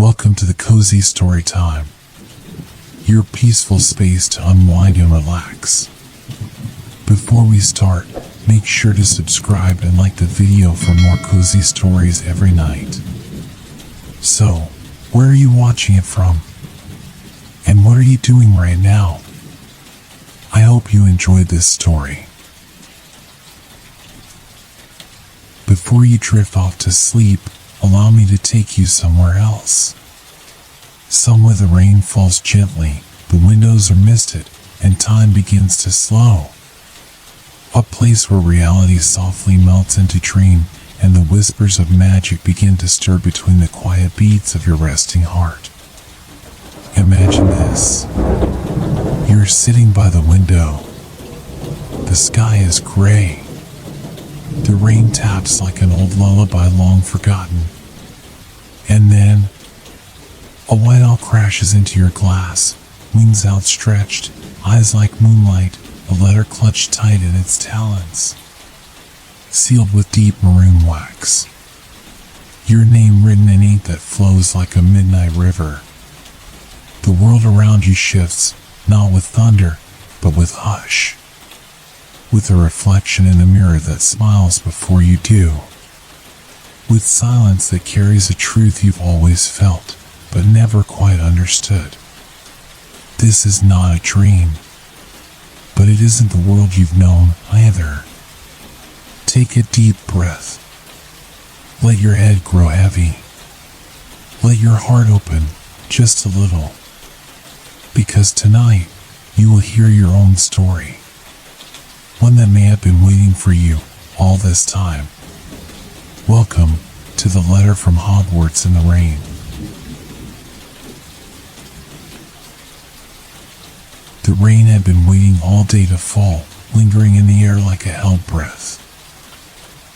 Welcome to the Cozy Storytime, your peaceful space to unwind and relax. Before we start, make sure to subscribe and like the video for more cozy stories every night. So, where are you watching it from? And what are you doing right now? I hope you enjoyed this story. Before you drift off to sleep, allow me to take you somewhere else. Somewhere the rain falls gently, the windows are misted, and time begins to slow. A place where reality softly melts into dream, and the whispers of magic begin to stir between the quiet beats of your resting heart. Imagine this. You're sitting by the window. The sky is gray. The rain taps like an old lullaby long forgotten. And then, a white owl crashes into your glass, wings outstretched, eyes like moonlight, a letter clutched tight in its talons, sealed with deep maroon wax. Your name written in ink that flows like a midnight river. The world around you shifts, not with thunder, but with hush. With a reflection in a mirror that smiles before you do. With silence that carries a truth you've always felt, but never quite understood. This is not a dream. But it isn't the world you've known either. Take a deep breath. Let your head grow heavy. Let your heart open, just a little. Because tonight, you will hear your own story. One that may have been waiting for you all this time. Welcome to the letter from Hogwarts in the rain. The rain had been waiting all day to fall, lingering in the air like a held breath.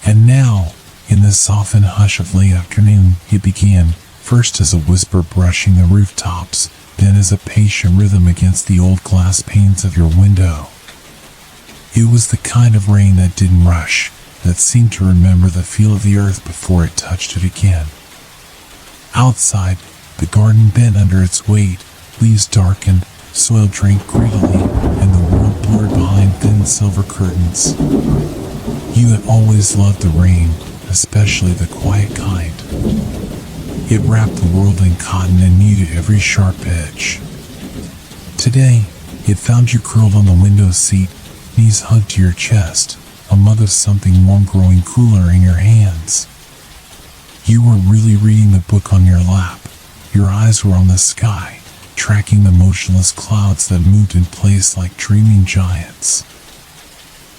And now, in the softened hush of late afternoon, it began, first as a whisper brushing the rooftops, then as a patient rhythm against the old glass panes of your window. It was the kind of rain that didn't rush, that seemed to remember the feel of the earth before it touched it again. Outside, the garden bent under its weight, leaves darkened, soil drank greedily, and the world blurred behind thin silver curtains. You had always loved the rain, especially the quiet kind. It wrapped the world in cotton and muted every sharp edge. Today, it found you curled on the window seat, knees hugged to your chest, a mug of something warm growing cooler in your hands. You were really reading the book on your lap. Your eyes were on the sky, tracking the motionless clouds that moved in place like dreaming giants.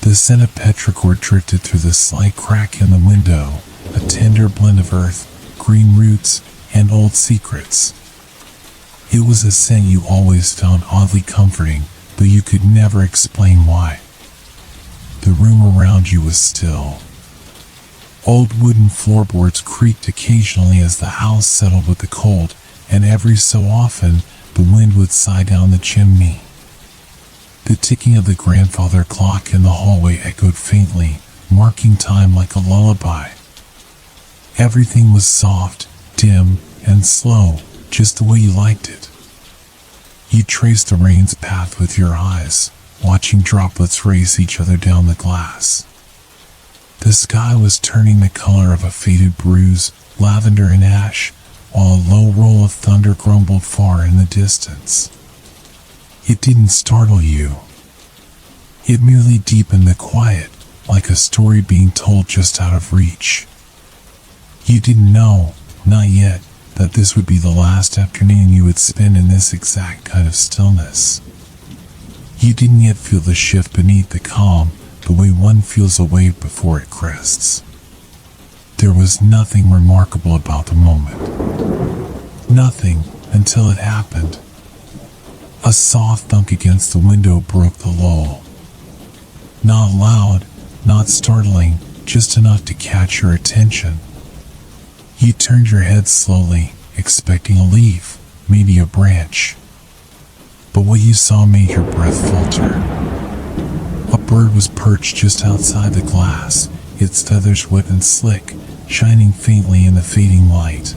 The scent of petrichor drifted through the slight crack in the window, a tender blend of earth, green roots, and old secrets. It was a scent you always found oddly comforting, but you could never explain why. The room around you was still. Old wooden floorboards creaked occasionally as the house settled with the cold, and every so often, the wind would sigh down the chimney. The ticking of the grandfather clock in the hallway echoed faintly, marking time like a lullaby. Everything was soft, dim, and slow, just the way you liked it. You traced the rain's path with your eyes, watching droplets race each other down the glass. The sky was turning the color of a faded bruise, lavender and ash, while a low roll of thunder grumbled far in the distance. It didn't startle you. It merely deepened the quiet, like a story being told just out of reach. You didn't know, not yet, that this would be the last afternoon you would spend in this exact kind of stillness. You didn't yet feel the shift beneath the calm, the way one feels a wave before it crests. There was nothing remarkable about the moment. Nothing until it happened. A soft thunk against the window broke the lull. Not loud, not startling, just enough to catch your attention. You turned your head slowly, expecting a leaf, maybe a branch. But what you saw made your breath falter. A bird was perched just outside the glass, its feathers wet and slick, shining faintly in the fading light.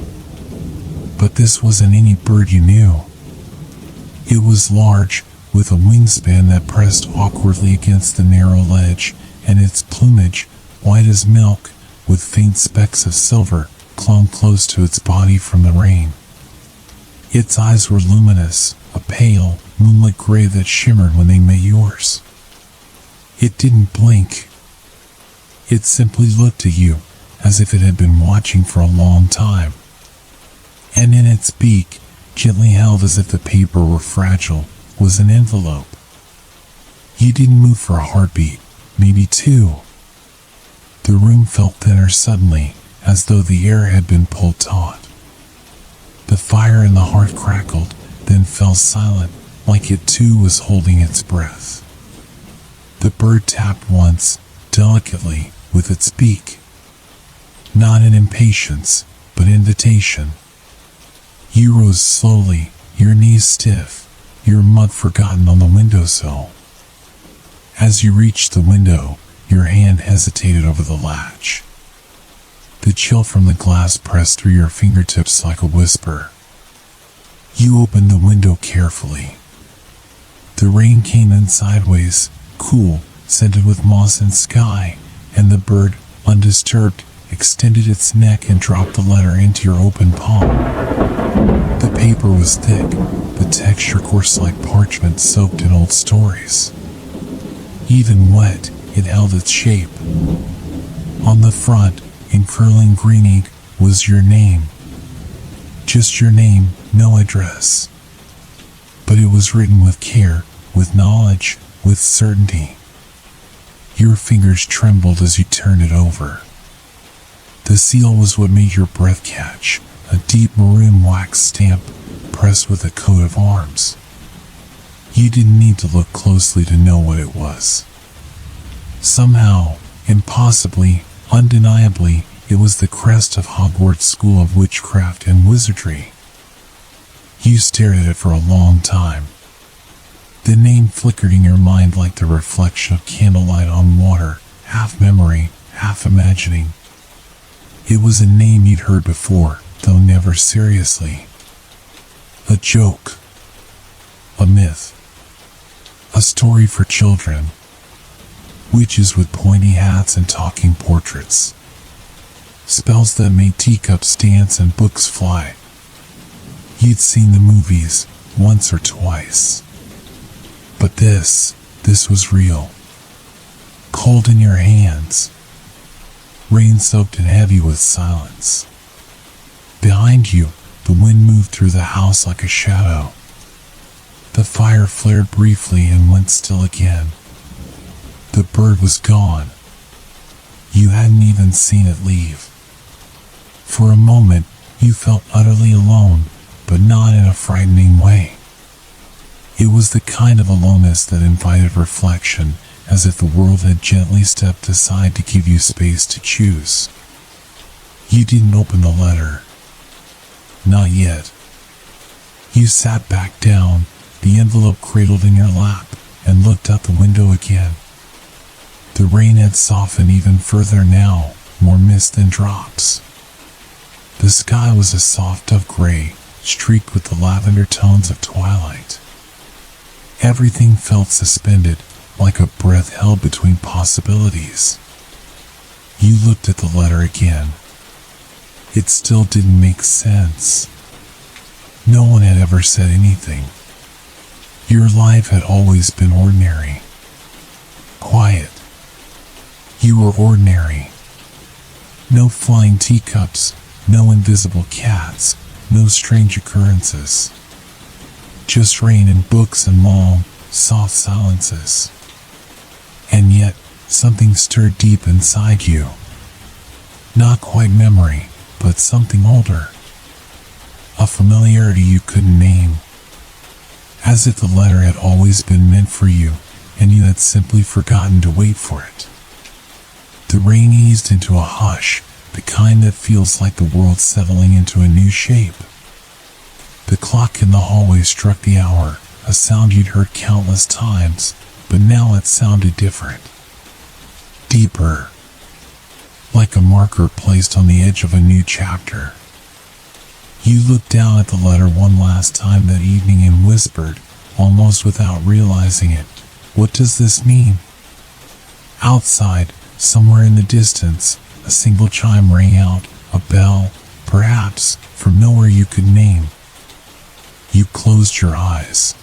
But this wasn't any bird you knew. It was large, with a wingspan that pressed awkwardly against the narrow ledge, and its plumage, white as milk, with faint specks of silver, clung close to its body from the rain. Its eyes were luminous, a pale, moonlit gray that shimmered when they met yours. It didn't blink. It simply looked at you, as if it had been watching for a long time. And in its beak, gently held as if the paper were fragile, was an envelope. You didn't move for a heartbeat, maybe two. The room felt thinner suddenly, as though the air had been pulled taut. The fire in the hearth crackled, then fell silent, like it too was holding its breath. The bird tapped once, delicately, with its beak. Not in impatience, but invitation. You rose slowly, your knees stiff, your mug forgotten on the windowsill. As you reached the window, your hand hesitated over the latch. The chill from the glass pressed through your fingertips like a whisper. You opened the window carefully. The rain came in sideways, cool, scented with moss and sky, and the bird, undisturbed, extended its neck and dropped the letter into your open palm. The paper was thick, the texture coarse like parchment soaked in old stories. Even wet, it held its shape. On the front, in curling green ink, was your name. Just your name, no address. But it was written with care, with knowledge, with certainty. Your fingers trembled as you turned it over. The seal was what made your breath catch, a deep maroon wax stamp pressed with a coat of arms. You didn't need to look closely to know what it was. Somehow, impossibly, undeniably, it was the crest of Hogwarts School of Witchcraft and Wizardry. You stared at it for a long time. The name flickered in your mind like the reflection of candlelight on water, half memory, half imagining. It was a name you'd heard before, though never seriously. A joke. A myth. A story for children. Witches with pointy hats and talking portraits. Spells that made teacups dance and books fly. You'd seen the movies, once or twice. But this was real. Cold in your hands. Rain-soaked and heavy with silence. Behind you, the wind moved through the house like a shadow. The fire flared briefly and went still again. The bird was gone. You hadn't even seen it leave. For a moment, you felt utterly alone, but not in a frightening way. It was the kind of aloneness that invited reflection, as if the world had gently stepped aside to give you space to choose. You didn't open the letter. Not yet. You sat back down, the envelope cradled in your lap, and looked out the window again. The rain had softened even further now, more mist than drops. The sky was a soft dove gray, streaked with the lavender tones of twilight. Everything felt suspended, like a breath held between possibilities. You looked at the letter again. It still didn't make sense. No one had ever said anything. Your life had always been ordinary. Quiet. You were ordinary. No flying teacups, no invisible cats, no strange occurrences. Just rain and books and long, soft silences. And yet, something stirred deep inside you. Not quite memory, but something older. A familiarity you couldn't name. As if the letter had always been meant for you, and you had simply forgotten to wait for it. The rain eased into a hush, the kind that feels like the world settling into a new shape. The clock in the hallway struck the hour, a sound you'd heard countless times, but now it sounded different. Deeper. Like a marker placed on the edge of a new chapter. You looked down at the letter one last time that evening and whispered, almost without realizing it, "What does this mean?" Outside, somewhere in the distance, a single chime rang out, a bell, perhaps, from nowhere you could name. You closed your eyes.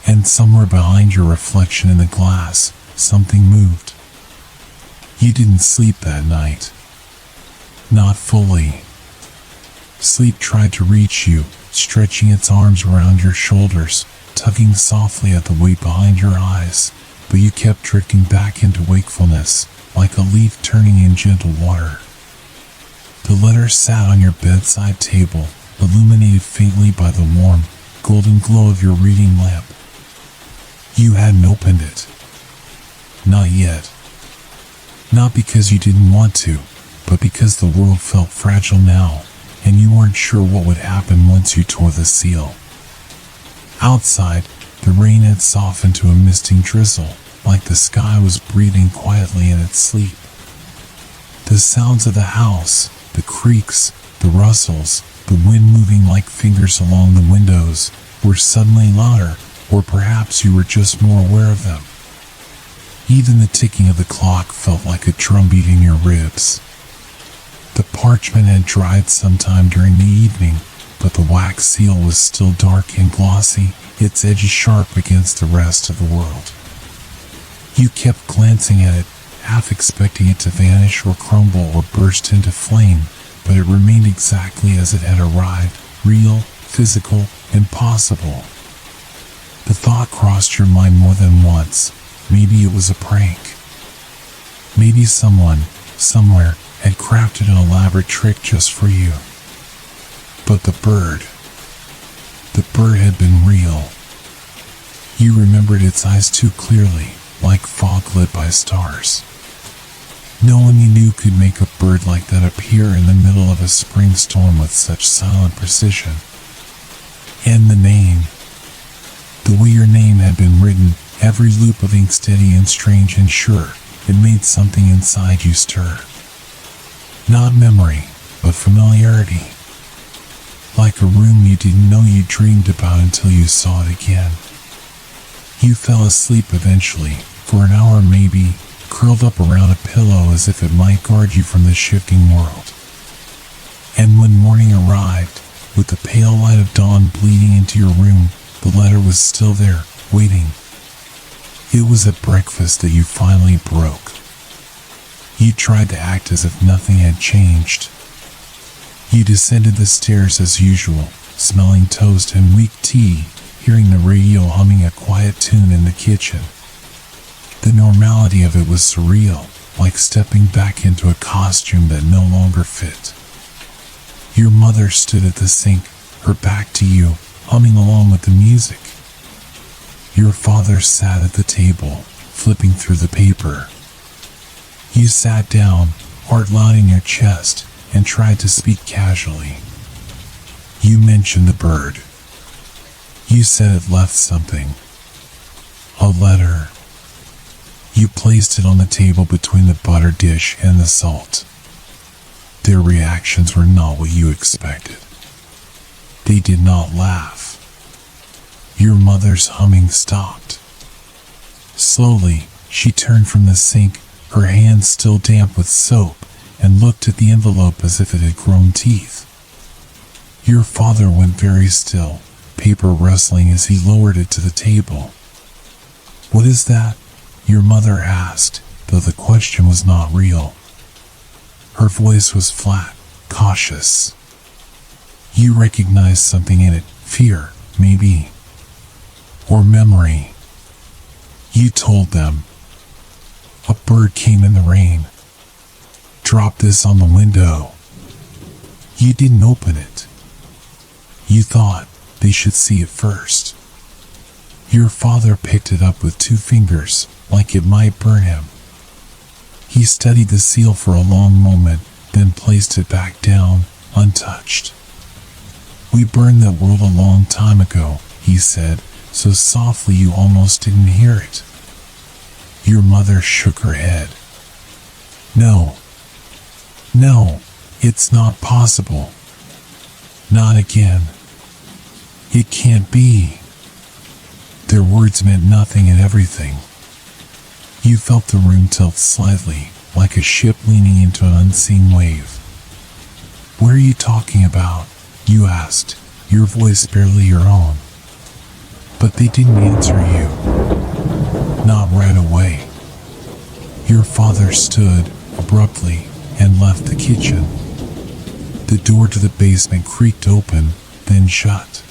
And somewhere behind your reflection in the glass, something moved. You didn't sleep that night. Not fully. Sleep tried to reach you, stretching its arms around your shoulders, tugging softly at the weight behind your eyes, but you kept drifting back into wakefulness, like a leaf turning in gentle water. The letter sat on your bedside table, illuminated faintly by the warm, golden glow of your reading lamp. You hadn't opened it. Not yet. Not because you didn't want to, but because the world felt fragile now, and you weren't sure what would happen once you tore the seal. Outside, the rain had softened to a misting drizzle, like the sky was breathing quietly in its sleep. The sounds of the house, the creaks, the rustles, the wind moving like fingers along the windows, were suddenly louder, or perhaps you were just more aware of them. Even the ticking of the clock felt like a drumbeat in your ribs. The parchment had dried sometime during the evening, but the wax seal was still dark and glossy, its edges sharp against the rest of the world. You kept glancing at it, half expecting it to vanish or crumble or burst into flame, but it remained exactly as it had arrived, real, physical, and possible. The thought crossed your mind more than once. Maybe it was a prank. Maybe someone, somewhere, had crafted an elaborate trick just for you. But the bird had been real. You remembered its eyes too clearly, like fog lit by stars. No one you knew could make a bird like that appear in the middle of a spring storm with such silent precision. And the name. The way your name had been written, every loop of ink steady and strange and sure, it made something inside you stir. Not memory, but familiarity. Like a room you didn't know you dreamed about until you saw it again. You fell asleep eventually, for an hour maybe, curled up around a pillow as if it might guard you from the shifting world. And when morning arrived, with the pale light of dawn bleeding into your room, the letter was still there, waiting. It was at breakfast that you finally broke. You tried to act as if nothing had changed. You descended the stairs as usual, smelling toast and weak tea, hearing the radio humming a quiet tune in the kitchen. The normality of it was surreal, like stepping back into a costume that no longer fit. Your mother stood at the sink, her back to you, humming along with the music. Your father sat at the table, flipping through the paper. You sat down, heart loud in your chest, and tried to speak casually. You mentioned the bird. You said it left something. A letter. You placed it on the table between the butter dish and the salt. Their reactions were not what you expected. They did not laugh. Your mother's humming stopped. Slowly, she turned from the sink, her hands still damp with soap, and looked at the envelope as if it had grown teeth. Your father went very still, paper rustling as he lowered it to the table. "What is that?" your mother asked, though the question was not real. Her voice was flat, cautious. You recognized something in it, fear, maybe. Or memory. You told them. A bird came in the rain. Drop this on the window. You didn't open it. You thought they should see it first. Your father picked it up with 2 fingers, like it might burn him. He studied the seal for a long moment, then placed it back down, untouched. "We burned that world a long time ago," he said, so softly you almost didn't hear it. Your mother shook her head. No, it's not possible. Not again. It can't be. Their words meant nothing and everything. You felt the room tilt slightly, like a ship leaning into an unseen wave. What are you talking about? You asked, your voice barely your own. But they didn't answer you. Not right away. Your father stood abruptly and left the kitchen. The door to the basement creaked open, then shut.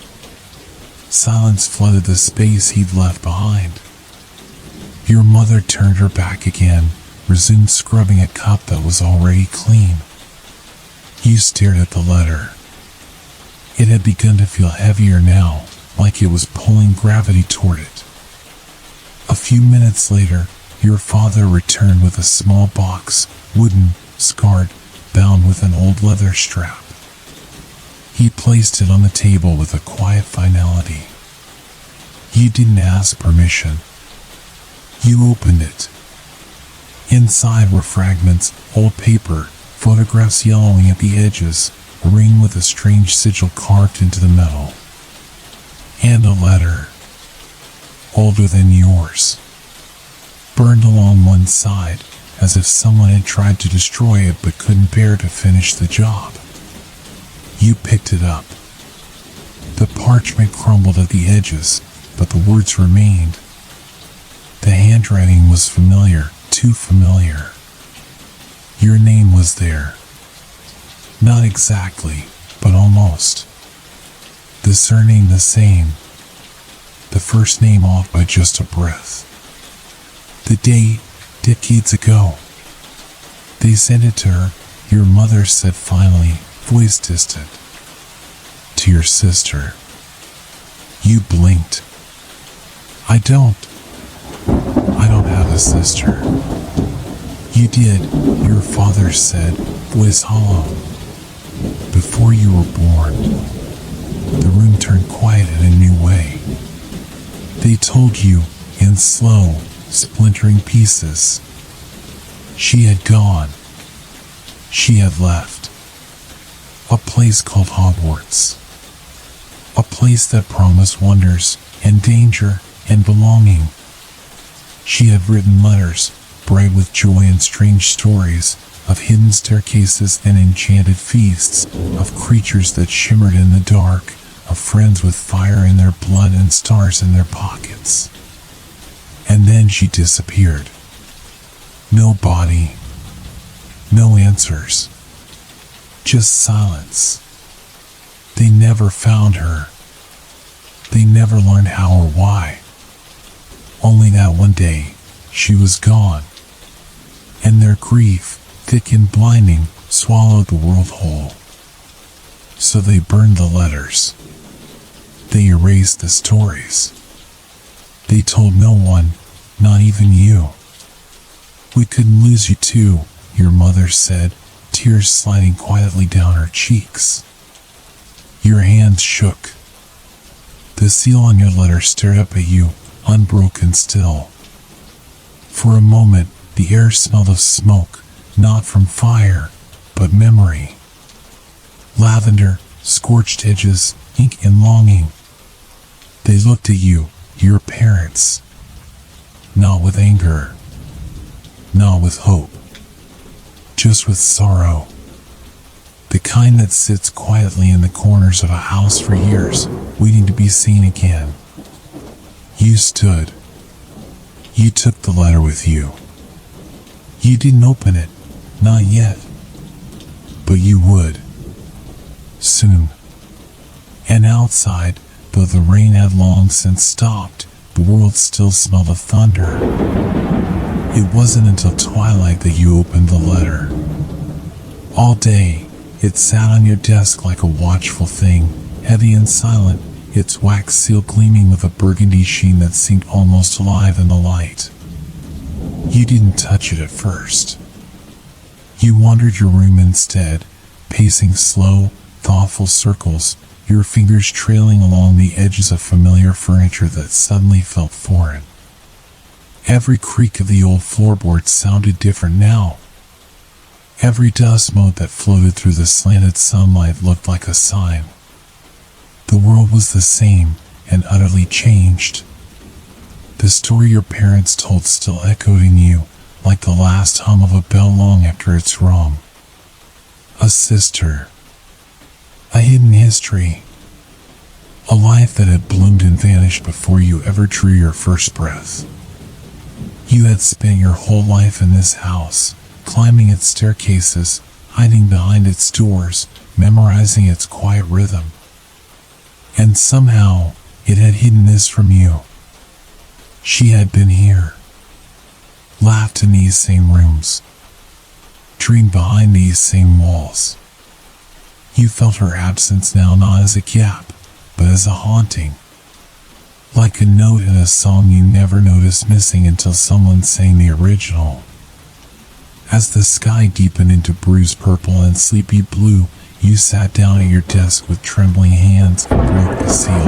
Silence flooded the space he'd left behind. Your mother turned her back again, resumed scrubbing a cup that was already clean. You stared at the letter. It had begun to feel heavier now, like it was pulling gravity toward it. A few minutes later, your father returned with a small box, wooden, scarred, bound with an old leather strap. He placed it on the table with a quiet finality. You didn't ask permission. You opened it. Inside were fragments, old paper, photographs yellowing at the edges, a ring with a strange sigil carved into the metal. And a letter. Older than yours. Burned along one side, as if someone had tried to destroy it but couldn't bear to finish the job. You picked it up. The parchment crumbled at the edges, but the words remained. The handwriting was familiar, too familiar. Your name was there. Not exactly, but almost. The surname the same. The first name off by just a breath. The date, decades ago. They sent it to her, your mother said finally, voice distant. To your sister. You blinked. I don't have a sister. You did, your father said, voice hollow. Before you were born. The room turned quiet in a new way. They told you, in slow, splintering pieces. She had gone. She had left. A place called Hogwarts. A place that promised wonders, and danger, and belonging. She had written letters, bright with joy and strange stories, of hidden staircases and enchanted feasts, of creatures that shimmered in the dark, of friends with fire in their blood and stars in their pockets. And then she disappeared. No body. No answers. Just silence. They never found her. They never learned how or why. Only that one day, she was gone. And their grief, thick and blinding, swallowed the world whole. So they burned the letters. They erased the stories. They told no one, not even you. We couldn't lose you too, your mother said, tears sliding quietly down her cheeks. Your hands shook. The seal on your letter stared up at you, unbroken still. For a moment, the air smelled of smoke, not from fire, but memory. Lavender, scorched edges, ink and longing. They looked at you, your parents. Not with anger. Not with hope. Just with sorrow. The kind that sits quietly in the corners of a house for years, waiting to be seen again. You stood. You took the letter with you. You didn't open it, not yet. But you would. Soon. And outside, though the rain had long since stopped, the world still smelled of thunder. It wasn't until twilight that you opened the letter. All day, it sat on your desk like a watchful thing, heavy and silent, its wax seal gleaming with a burgundy sheen that seemed almost alive in the light. You didn't touch it at first. You wandered your room instead, pacing slow, thoughtful circles, your fingers trailing along the edges of familiar furniture that suddenly felt foreign. Every creak of the old floorboards sounded different now. Every dust mote that floated through the slanted sunlight looked like a sign, it was the same and utterly changed. The story your parents told still echoed in you, like the last hum of a bell long after it's rung. A sister. A hidden history. A life that had bloomed and vanished before you ever drew your first breath. You had spent your whole life in this house, climbing its staircases, hiding behind its doors, memorizing its quiet rhythm. And somehow, it had hidden this from you. She had been here, laughed in these same rooms, dreamed behind these same walls. You felt her absence now not as a gap, but as a haunting. Like a note in a song you never noticed missing until someone sang the original. As the sky deepened into bruised purple and sleepy blue, you sat down at your desk with trembling hands and broke the seal.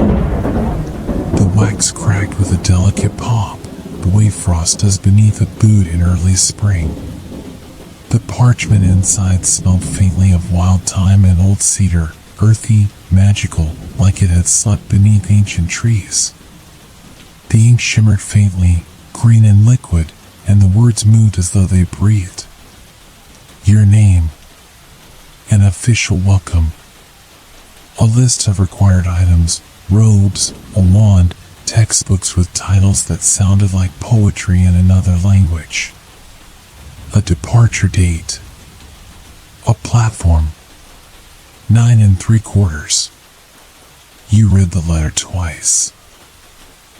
The wax cracked with a delicate pop, the way frost does beneath a boot in early spring. The parchment inside smelled faintly of wild thyme and old cedar, earthy, magical, like it had slept beneath ancient trees. The ink shimmered faintly, green and liquid, and the words moved as though they breathed. Your name. An official welcome. A list of required items, robes, a wand, textbooks with titles that sounded like poetry in another language. A departure date. A platform. 9 3/4. You read the letter twice.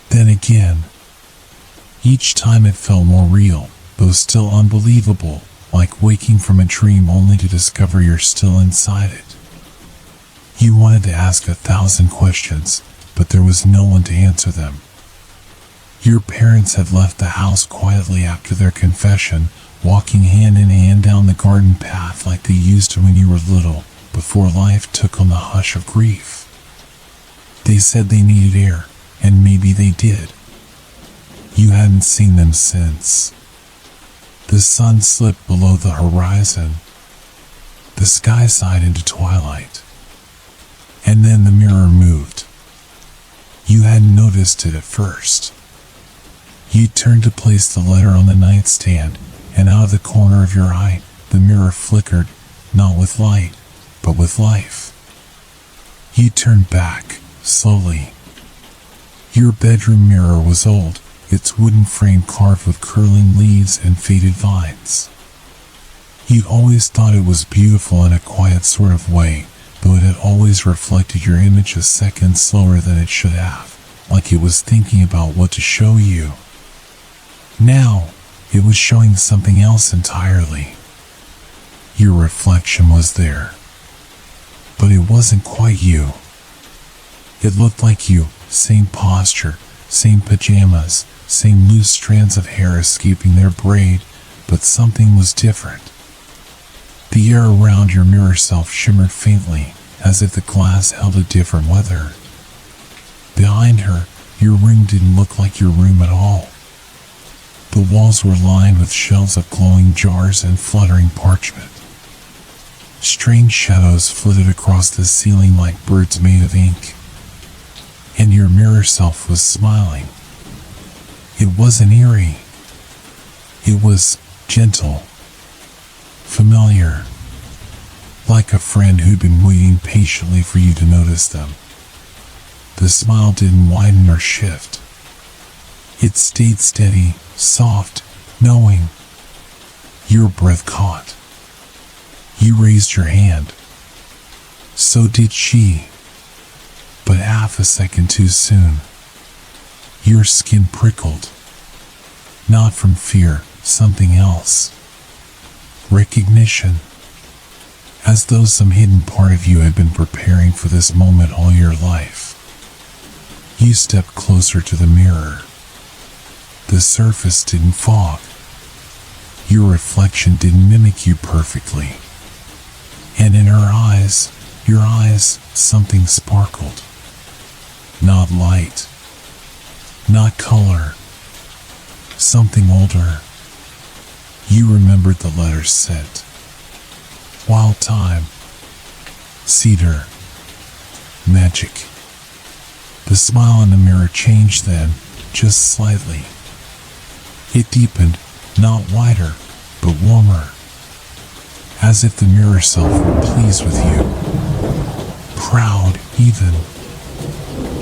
Then again. Each time it felt more real, though still unbelievable, like waking from a dream only to discover you're still inside it. You wanted to ask 1,000 questions, but there was no one to answer them. Your parents had left the house quietly after their confession, walking hand in hand down the garden path like they used to when you were little, before life took on the hush of grief. They said they needed air, and maybe they did. You hadn't seen them since. The sun slipped below the horizon. The sky sighed into twilight. And then the mirror moved. You hadn't noticed it at first. You turned to place the letter on the nightstand, and out of the corner of your eye, the mirror flickered, not with light, but with life. You turned back, slowly. Your bedroom mirror was old, its wooden frame carved with curling leaves and faded vines. You'd always thought it was beautiful in a quiet sort of way, though it had always reflected your image a second slower than it should have, like it was thinking about what to show you. Now, it was showing something else entirely. Your reflection was there. But it wasn't quite you. It looked like you, same posture, same pajamas, same loose strands of hair escaping their braid, but something was different. The air around your mirror self shimmered faintly, as if the glass held a different weather. Behind her, your room didn't look like your room at all. The walls were lined with shelves of glowing jars and fluttering parchment. Strange shadows flitted across the ceiling like birds made of ink. And your mirror self was smiling. It wasn't eerie. It was gentle, familiar, like a friend who'd been waiting patiently for you to notice them. The smile didn't widen or shift. It stayed steady, soft, knowing. Your breath caught. You raised your hand. So did she. But half a second too soon. Your skin prickled. Not from fear, something else. Recognition. As though some hidden part of you had been preparing for this moment all your life. You stepped closer to the mirror. The surface didn't fog. Your reflection didn't mimic you perfectly. And in her eyes, your eyes, something sparkled. Not light. Not color. Something older. You remembered the letters sent. Wild thyme. Cedar. Magic. The smile in the mirror changed then, just slightly. It deepened, not wider, but warmer. As if the mirror self were pleased with you. Proud, even.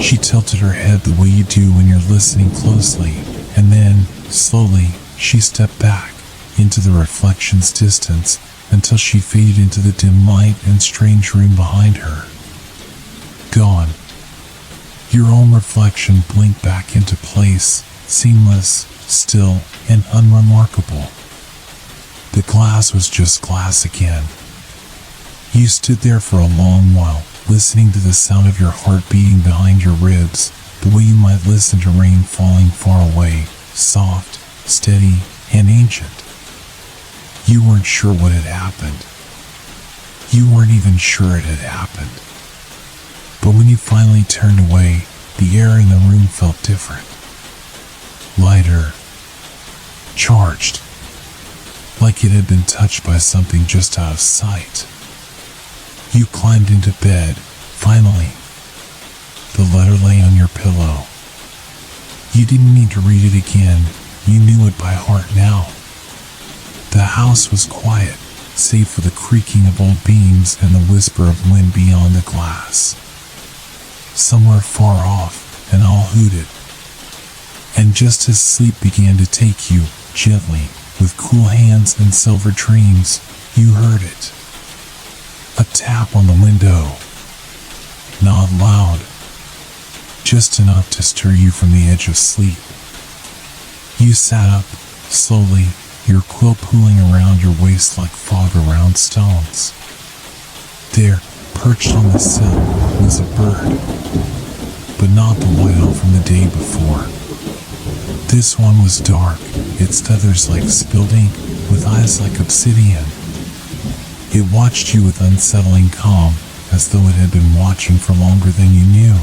She tilted her head the way you do when you're listening closely, and then, slowly, she stepped back, into the reflection's distance, until she faded into the dim light and strange room behind her. Gone. Your own reflection blinked back into place, seamless, still, and unremarkable. The glass was just glass again. You stood there for a long while, listening to the sound of your heart beating behind your ribs, the way you might listen to rain falling far away, soft, steady, and ancient. You weren't sure what had happened. You weren't even sure it had happened. But when you finally turned away, the air in the room felt different. Lighter. Charged. Like it had been touched by something just out of sight. You climbed into bed, finally. The letter lay on your pillow. You didn't need to read it again. You knew it by heart now. The house was quiet, save for the creaking of old beams and the whisper of wind beyond the glass. Somewhere far off, an owl hooted. And just as sleep began to take you, gently, with cool hands and silver dreams, you heard it. A tap on the window. Not loud. Just enough to stir you from the edge of sleep. You sat up, slowly, your quilt pooling around your waist like fog around stones. There, perched on the sill, was a bird. But not the white owl from the day before. This one was dark, its feathers like spilled ink, with eyes like obsidian. It watched you with unsettling calm, as though it had been watching for longer than you knew.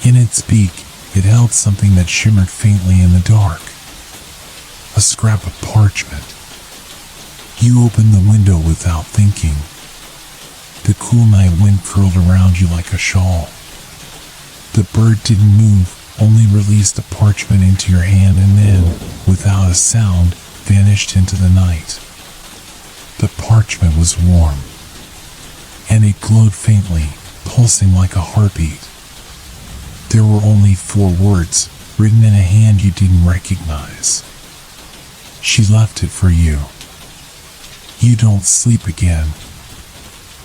In its beak, it held something that shimmered faintly in the dark. A scrap of parchment. You opened the window without thinking. The cool night wind curled around you like a shawl. The bird didn't move, only released the parchment into your hand and then, without a sound, vanished into the night. The parchment was warm, and it glowed faintly, pulsing like a heartbeat. There were only 4 words, written in a hand you didn't recognize. She left it for you. You don't sleep again.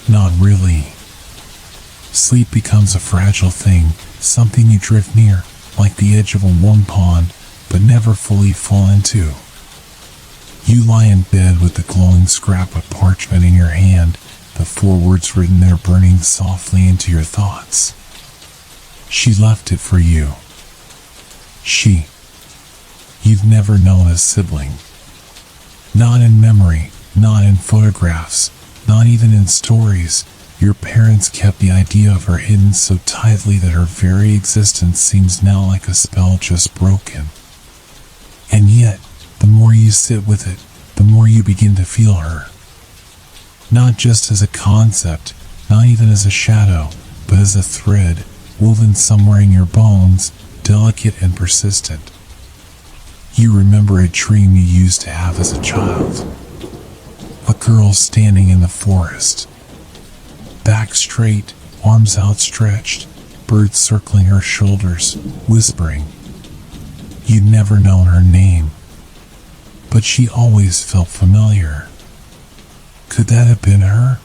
Not really. Sleep becomes a fragile thing, something you drift near, like the edge of a warm pond, but never fully fall into. You lie in bed with the glowing scrap of parchment in your hand, the 4 words written there burning softly into your thoughts. She left it for you. She. You've never known a sibling. Not in memory, not in photographs, not even in stories. Your parents kept the idea of her hidden so tightly that her very existence seems now like a spell just broken. And yet, the more you sit with it, the more you begin to feel her. Not just as a concept, not even as a shadow, but as a thread, woven somewhere in your bones, delicate and persistent. You remember a dream you used to have as a child. A girl standing in the forest. Back straight, arms outstretched, birds circling her shoulders, whispering. You'd never known her name, but she always felt familiar. Could that have been her?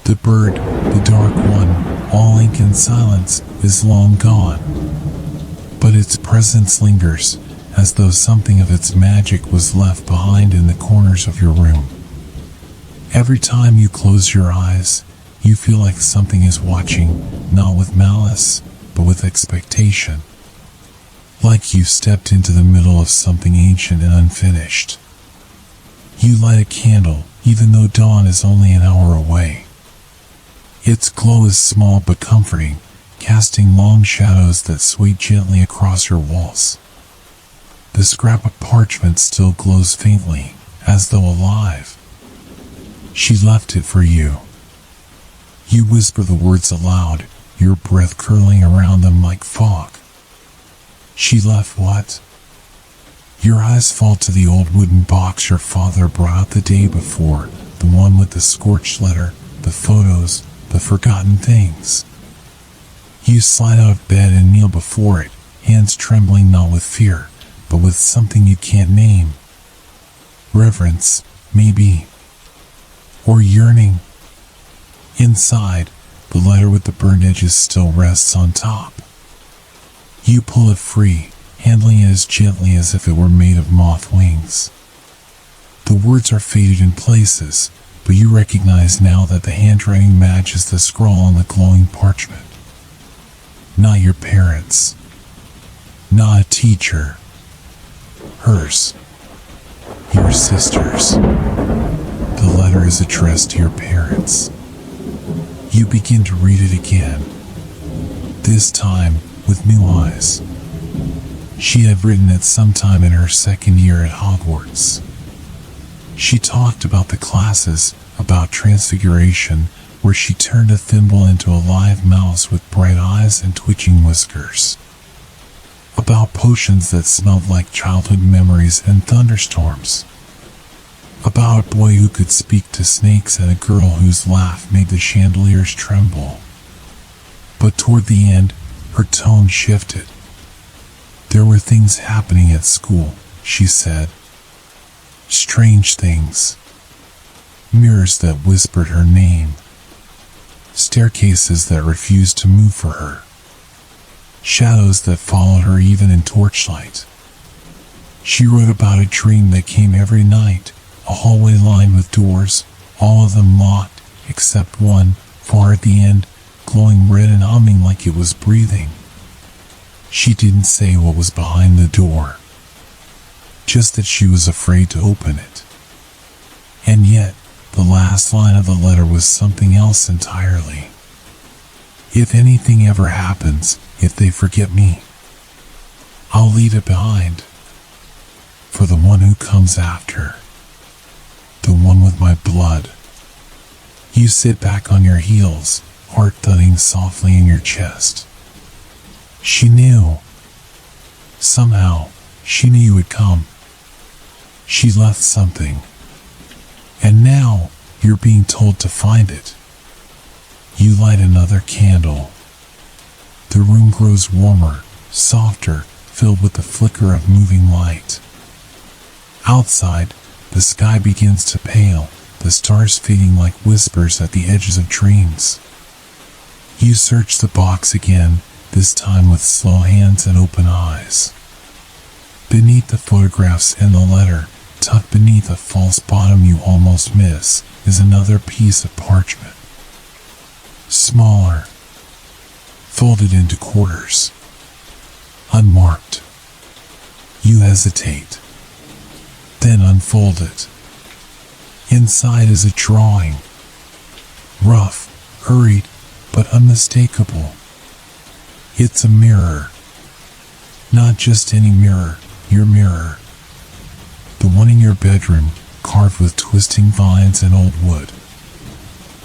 The bird, the dark one, all ink and silence, is long gone. But its presence lingers, as though something of its magic was left behind in the corners of your room. Every time you close your eyes, you feel like something is watching, not with malice, but with expectation. Like you've stepped into the middle of something ancient and unfinished. You light a candle, even though dawn is only an hour away. Its glow is small but comforting, casting long shadows that sway gently across your walls. The scrap of parchment still glows faintly, as though alive. She left it for you. You whisper the words aloud, your breath curling around them like fog. She left what? Your eyes fall to the old wooden box your father brought out the day before, the one with the scorched letter, the photos, the forgotten things. You slide out of bed and kneel before it, hands trembling not with fear, but with something you can't name. Reverence, maybe. Or yearning. Inside, the letter with the burnt edges still rests on top. You pull it free, handling it as gently as if it were made of moth wings. The words are faded in places, but you recognize now that the handwriting matches the scrawl on the glowing parchment. Not your parents. Not a teacher. Hers. Your sister's. The letter is addressed to your parents. You begin to read it again, this time with new eyes. She had written it sometime in her second year at Hogwarts. She talked about the classes, about transfiguration, where she turned a thimble into a live mouse with bright eyes and twitching whiskers. About potions that smelled like childhood memories and thunderstorms. About a boy who could speak to snakes and a girl whose laugh made the chandeliers tremble. But toward the end, her tone shifted. There were things happening at school, she said. Strange things. Mirrors that whispered her name. Staircases that refused to move for her. Shadows that followed her even in torchlight. She wrote about a dream that came every night, a hallway lined with doors, all of them locked, except one, far at the end, glowing red and humming like it was breathing. She didn't say what was behind the door, just that she was afraid to open it. And yet, the last line of the letter was something else entirely. If anything ever happens, if they forget me, I'll leave it behind for the one who comes after, the one with my blood. You sit back on your heels, heart thudding softly in your chest. She knew. Somehow, she knew you would come. She left something. And now, you're being told to find it. You light another candle. The room grows warmer, softer, filled with the flicker of moving light. Outside, the sky begins to pale, the stars fading like whispers at the edges of dreams. You search the box again, this time with slow hands and open eyes. Beneath the photographs and the letter, tucked beneath a false bottom you almost miss, is another piece of parchment. Smaller, folded into quarters, unmarked. You hesitate, then unfold it. Inside is a drawing, rough, hurried, but unmistakable. It's a mirror. Not just any mirror, your mirror. The one in your bedroom, carved with twisting vines and old wood.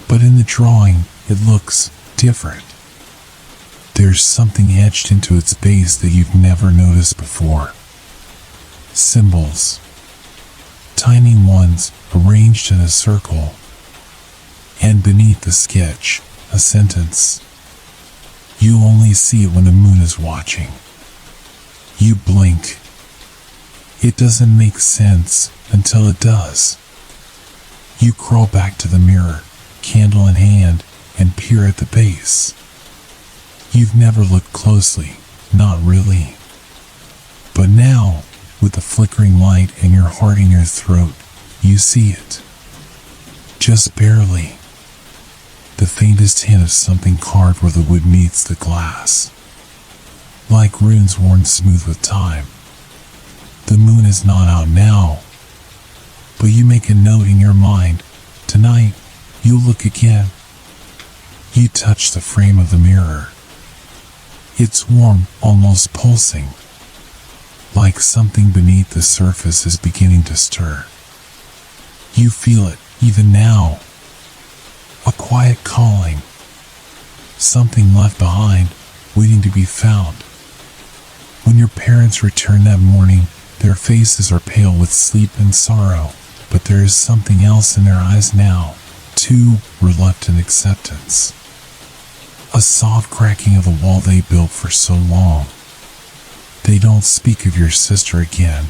But in the drawing, it looks different. There's something etched into its base that you've never noticed before. Symbols. Tiny ones arranged in a circle. And beneath the sketch, a sentence. You only see it when the moon is watching. You blink. It doesn't make sense until it does. You crawl back to the mirror, candle in hand, and peer at the base. You've never looked closely, not really. But now, with the flickering light and your heart in your throat, you see it. Just barely. The faintest hint of something carved where the wood meets the glass. Like runes worn smooth with time. The moon is not out now, but you make a note in your mind. Tonight, you'll look again. You touch the frame of the mirror. It's warm, almost pulsing, like something beneath the surface is beginning to stir. You feel it, even now. A quiet calling. something left behind, waiting to be found. When your parents return that morning, their faces are pale with sleep and sorrow, but there is something else in their eyes now, too, reluctant acceptance. A soft cracking of the wall they built for so long. They don't speak of your sister again,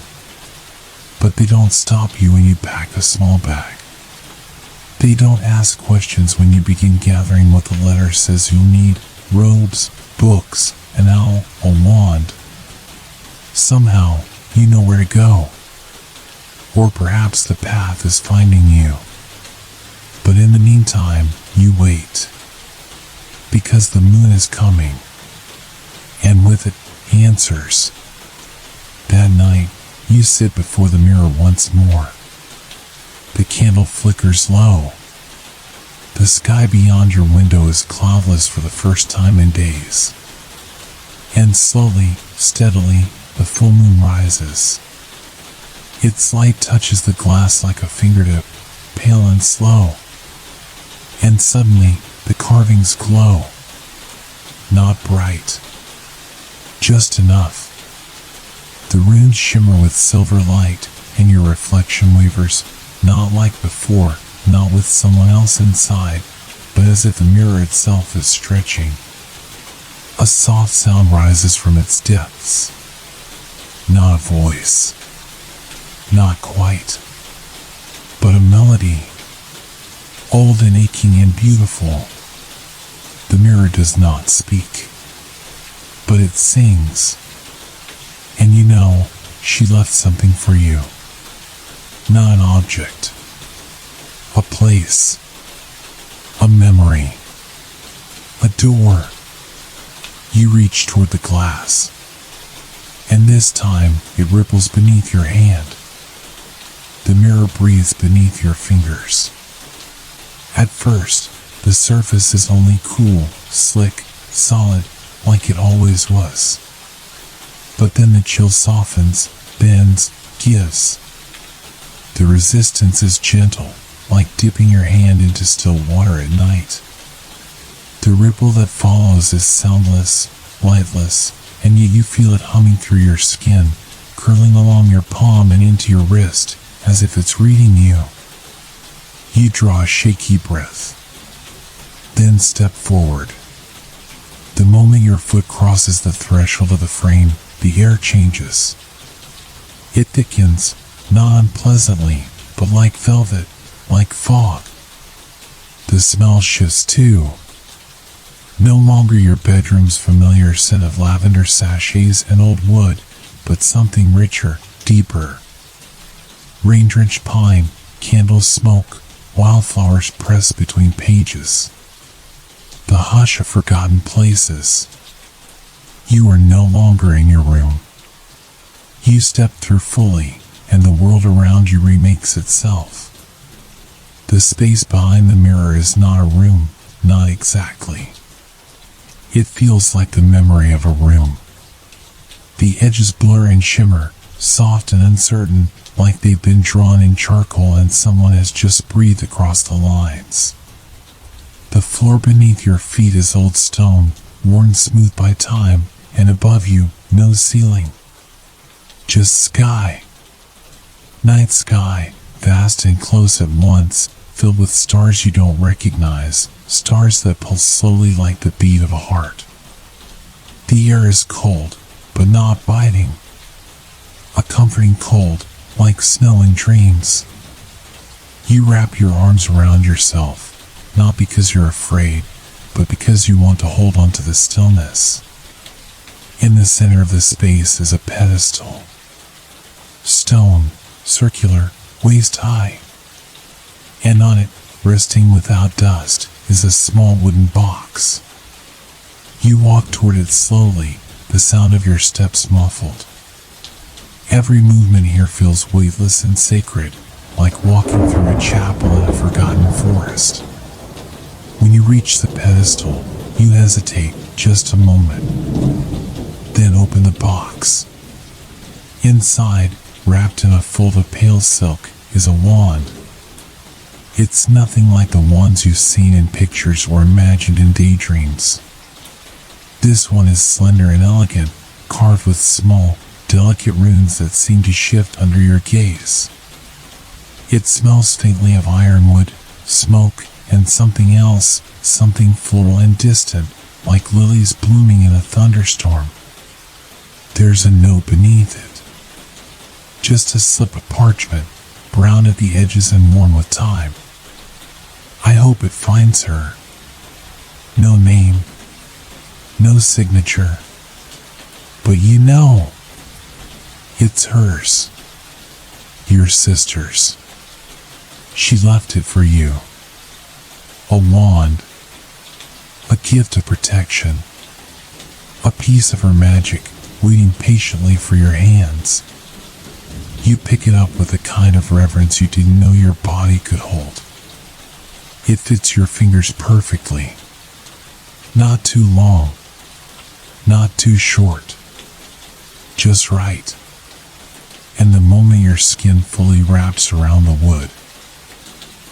but they don't stop you when you pack a small bag. They don't ask questions when you begin gathering what the letter says you'll need: robes, books, an owl, a wand. Somehow, you know where to go. Or perhaps the path is finding you. But in the meantime, you wait. Because the moon is coming. And with it, answers. That night, you sit before the mirror once more. The candle flickers low. The sky beyond your window is cloudless for the first time in days. And slowly, steadily, the full moon rises. Its light touches the glass like a fingertip, pale and slow. And suddenly, the carvings glow. Not bright. Just enough. The runes shimmer with silver light, and your reflection wavers, not like before, not with someone else inside, but as if the mirror itself is stretching. A soft sound rises from its depths. Not a voice. Not quite. But a melody. Old and aching and beautiful. The mirror does not speak, but it sings. And you know, she left something for you. Not an object. A place. A memory. A door. You reach toward the glass. And this time, it ripples beneath your hand. The mirror breathes beneath your fingers. At first, the surface is only cool, slick, solid, like it always was. But then the chill softens, bends, gives. The resistance is gentle, like dipping your hand into still water at night. The ripple that follows is soundless, lightless, and yet you feel it humming through your skin, curling along your palm and into your wrist, as if it's reading you. You draw a shaky breath. Then step forward. The moment your foot crosses the threshold of the frame, the air changes. It thickens, not unpleasantly, but like velvet, like fog. The smell shifts too. No longer your bedroom's familiar scent of lavender sachets and old wood, but something richer, deeper. Rain-drenched pine, candle smoke, wildflowers pressed between pages. The hush of forgotten places. You are no longer in your room. You step through fully, and the world around you remakes itself. The space behind the mirror is not a room, not exactly. It feels like the memory of a room. The edges blur and shimmer, soft and uncertain, like they've been drawn in charcoal and someone has just breathed across the lines. The floor beneath your feet is old stone, worn smooth by time, and above you, no ceiling. Just sky. Night sky, vast and close at once, filled with stars you don't recognize, stars that pulse slowly like the beat of a heart. The air is cold, but not biting. A comforting cold, like snow in dreams. You wrap your arms around yourself, not because you're afraid, but because you want to hold on to the stillness. In the center of the space is a pedestal. Stone, circular, waist high. And on it, resting without dust, is a small wooden box. You walk toward it slowly, the sound of your steps muffled. Every movement here feels weightless and sacred, like walking through a chapel in a forgotten forest. When you reach the pedestal, you hesitate just a moment. Then open the box. Inside, wrapped in a fold of pale silk, is a wand. It's nothing like the ones you've seen in pictures or imagined in daydreams. This one is slender and elegant, carved with small, delicate runes that seem to shift under your gaze. It smells faintly of ironwood, smoke, and something else, something floral and distant, like lilies blooming in a thunderstorm. There's a note beneath it. Just a slip of parchment, brown at the edges and worn with time. I hope it finds her. No name, no signature, but you know, it's hers. Your sister's. She left it for you. A wand, a gift of protection, a piece of her magic waiting patiently for your hands. You pick it up with a kind of reverence you didn't know your body could hold. It fits your fingers perfectly. Not too long, not too short, just right. And the moment your skin fully wraps around the wood,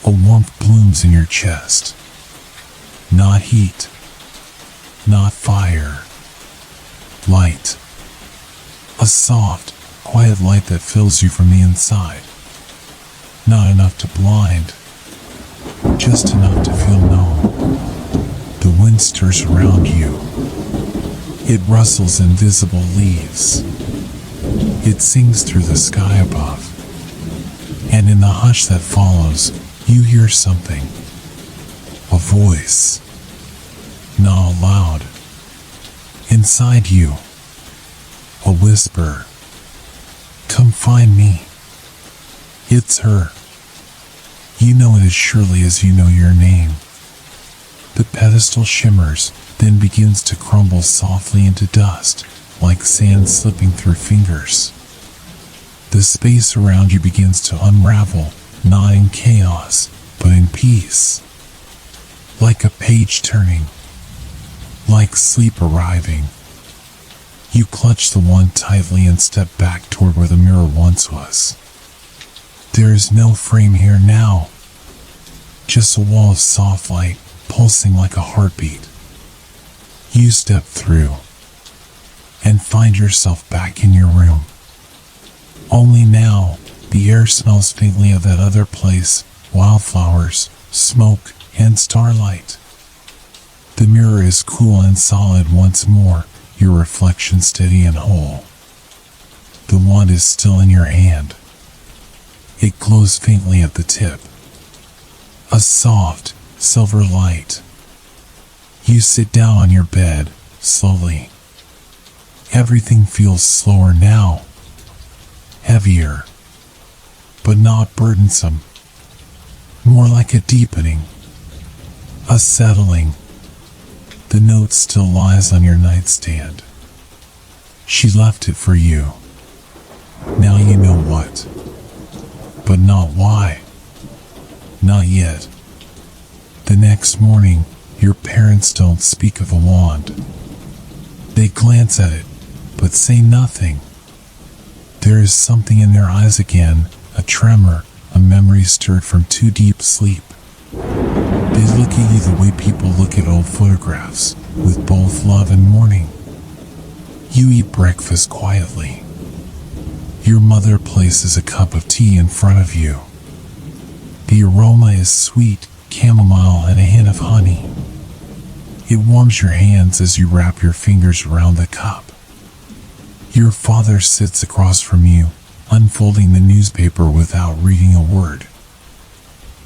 a warmth blooms in your chest. Not heat, not fire, light. A soft, quiet light that fills you from the inside. Not enough to blind, just enough to feel known. The wind stirs around you. It rustles invisible leaves. It sings through the sky above. And in the hush that follows, you hear something. A voice. Not aloud. Inside you. A whisper. Come find me. It's her. You know it as surely as you know your name. The pedestal shimmers, then begins to crumble softly into dust, like sand slipping through fingers. The space around you begins to unravel, not in chaos, but in peace. Like a page turning. Like sleep arriving. You clutch the wand tightly and step back toward where the mirror once was. There is no frame here now. Just a wall of soft light, pulsing like a heartbeat. You step through and find yourself back in your room. Only now, the air smells faintly of that other place, wildflowers, smoke, and starlight. The mirror is cool and solid once more, your reflection steady and whole. The wand is still in your hand. It glows faintly at the tip. A soft, silver light. You sit down on your bed, slowly. Everything feels slower now. Heavier, but not burdensome. More like a deepening. A settling. The note still lies on your nightstand. She left it for you. Now you know what. But not why. Not yet. The next morning, your parents don't speak of the wand. They glance at it, but say nothing. There is something in their eyes again, a tremor, a memory stirred from too deep sleep. They look at you the way people look at old photographs, with both love and mourning. You eat breakfast quietly. Your mother places a cup of tea in front of you. The aroma is sweet, chamomile and a hint of honey. It warms your hands as you wrap your fingers around the cup. Your father sits across from you, unfolding the newspaper without reading a word.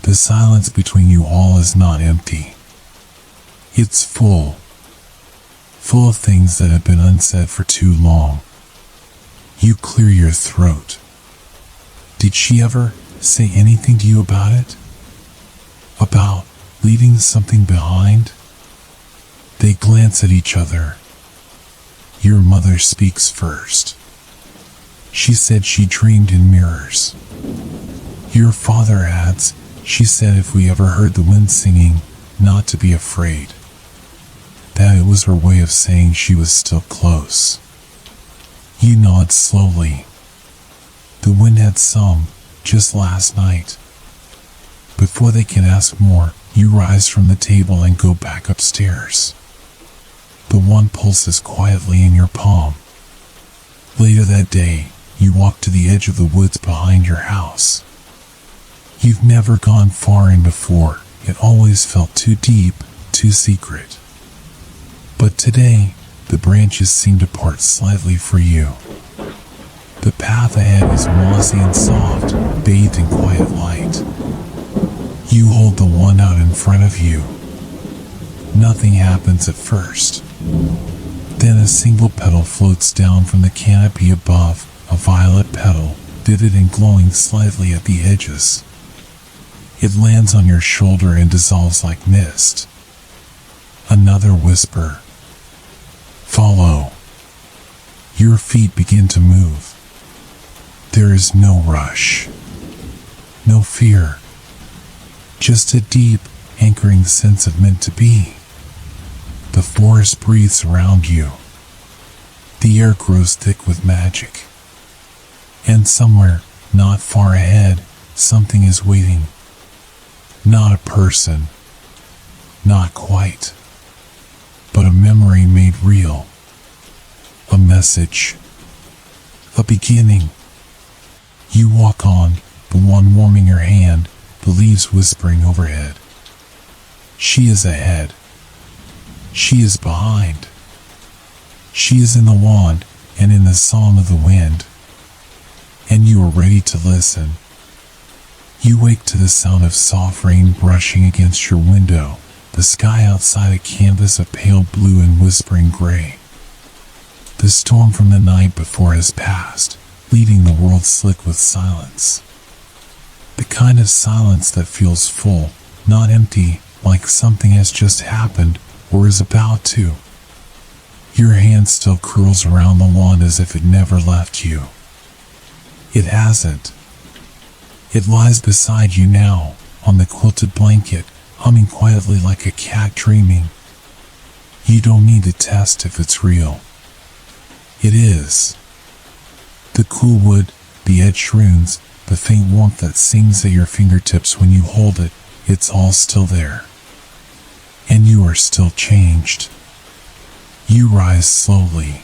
The silence between you all is not empty. It's full of things that have been unsaid for too long. You clear your throat. Did she ever say anything to you about it? About leaving something behind? They glance at each other. Your mother speaks first. She said she dreamed in mirrors. Your father adds, she said if we ever heard the wind singing, not to be afraid. That it was her way of saying she was still close. You nod slowly. The wind had sung, just last night. Before they can ask more, you rise from the table and go back upstairs. The wand pulses quietly in your palm. Later that day, you walk to the edge of the woods behind your house. You've never gone far in before. It always felt too deep, too secret. But today, the branches seem to part slightly for you. The path ahead is mossy and soft, bathed in quiet light. You hold the wand out in front of you. Nothing happens at first. Then a single petal floats down from the canopy above, a violet petal, vivid and glowing slightly at the edges. It lands on your shoulder and dissolves like mist. Another whisper. Follow. Your feet begin to move. There is no rush. No fear. Just a deep, anchoring sense of meant to be. The forest breathes around you. The air grows thick with magic. And somewhere, not far ahead, something is waiting. Not a person. Not quite. But a memory made real. A message. A beginning. You walk on, the wand warming your hand, the leaves whispering overhead. She is ahead. She is behind. She is in the wand and in the song of the wind. And you are ready to listen. You wake to the sound of soft rain brushing against your window, the sky outside a canvas of pale blue and whispering gray. The storm from the night before has passed, leaving the world slick with silence. The kind of silence that feels full, not empty, like something has just happened or is about to. Your hand still curls around the wand as if it never left you. It hasn't. It lies beside you now, on the quilted blanket, humming quietly like a cat dreaming. You don't need to test if it's real. It is. The cool wood, the edged runes, the faint warmth that sings at your fingertips when you hold it, it's all still there. And you are still changed. You rise slowly.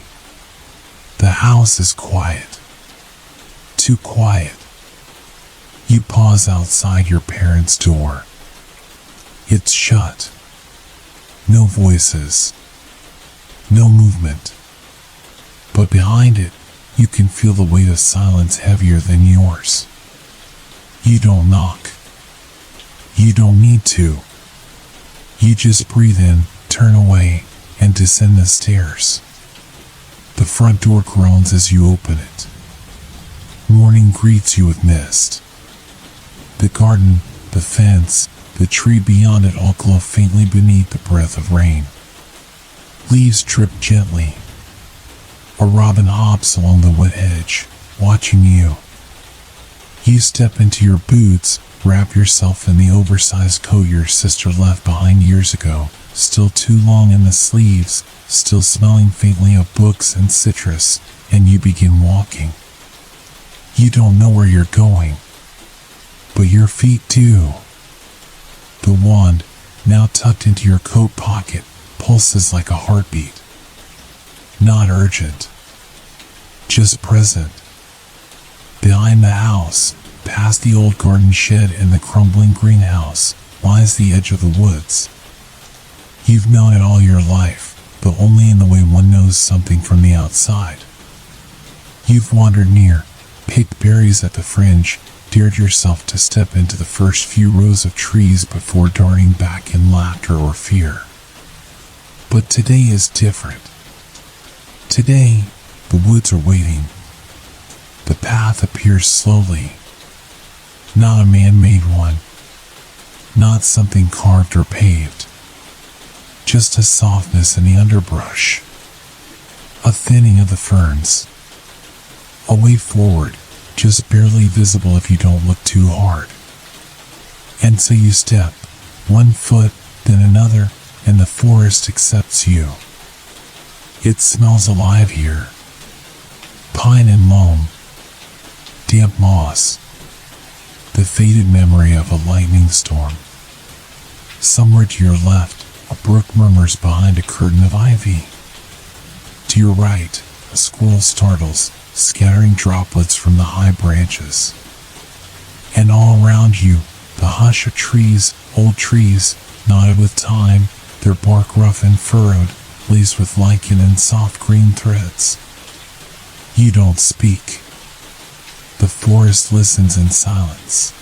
The house is quiet. Too quiet. You pause outside your parents' door. It's shut. No voices. No movement. But behind it, you can feel the weight of silence heavier than yours. You don't knock. You don't need to. You just breathe in, turn away, and descend the stairs. The front door groans as you open it. Morning greets you with mist. The garden, the fence, the tree beyond it all glow faintly beneath the breath of rain. Leaves drip gently. A robin hops along the wet edge, watching you. You step into your boots, wrap yourself in the oversized coat your sister left behind years ago, still too long in the sleeves, still smelling faintly of books and citrus, and you begin walking. You don't know where you're going, but your feet do. The wand, now tucked into your coat pocket, pulses like a heartbeat. Not urgent, just present. Behind the house, past the old garden shed and the crumbling greenhouse, lies the edge of the woods. You've known it all your life, but only in the way one knows something from the outside. You've wandered near, picked berries at the fringe, dared yourself to step into the first few rows of trees before darting back in laughter or fear. But today is different. Today, the woods are waiting. The path appears slowly. Not a man-made one. Not something carved or paved. Just a softness in the underbrush. A thinning of the ferns. A way forward, just barely visible if you don't look too hard. And so you step, one foot, then another, and the forest accepts you. It smells alive here. Pine and loam. Damp moss. the faded memory of a lightning storm. Somewhere to your left, a brook murmurs behind a curtain of ivy. To your right, a squirrel startles, scattering droplets from the high branches. And all around you, the hush of trees, old trees, knotted with time, their bark rough and furrowed, laced with lichen and soft green threads. You don't speak. The forest listens in silence.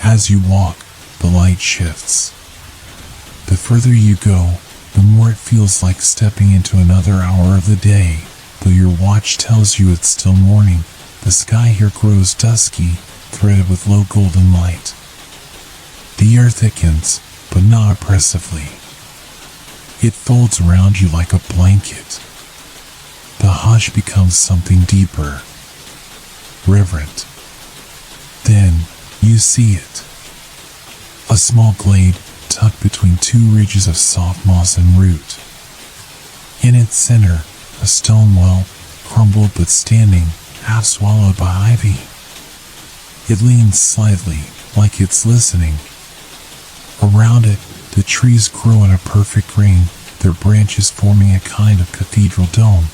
As you walk, the light shifts. The further you go, the more it feels like stepping into another hour of the day. Though your watch tells you it's still morning, the sky here grows dusky, threaded with low golden light. The air thickens, but not oppressively. It folds around you like a blanket. The hush becomes something deeper, reverent. Then you see it. A small glade tucked between two ridges of soft moss and root. In its center, a stone well, crumbled but standing, half swallowed by ivy. It leans slightly, like it's listening. Around it, the trees grow in a perfect ring, their branches forming a kind of cathedral dome.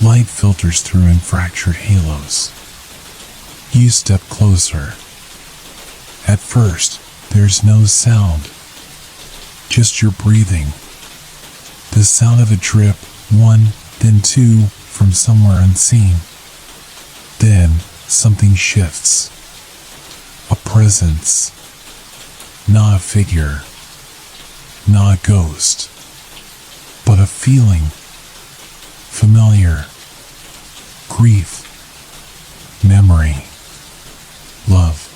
Light filters through in fractured halos. You step closer. At first, there's no sound. Just your breathing. The sound of a drip, one, then two, from somewhere unseen. Then, something shifts. A presence. Not a figure. Not a ghost. But a feeling. Familiar. Grief. Memory. Love.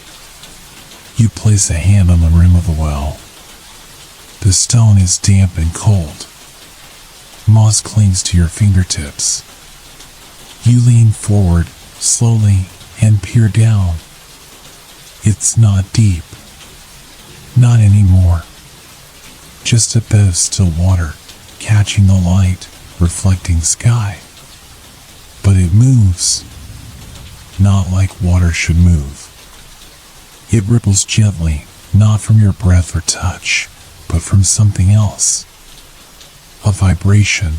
You place a hand on the rim of the well. The stone is damp and cold. Moss clings to your fingertips. You lean forward, slowly, and peer down. It's not deep. Not anymore. Just a bed of still water, catching the light, reflecting sky. But it moves. Not like water should move. It ripples gently, not from your breath or touch, but from something else. A vibration.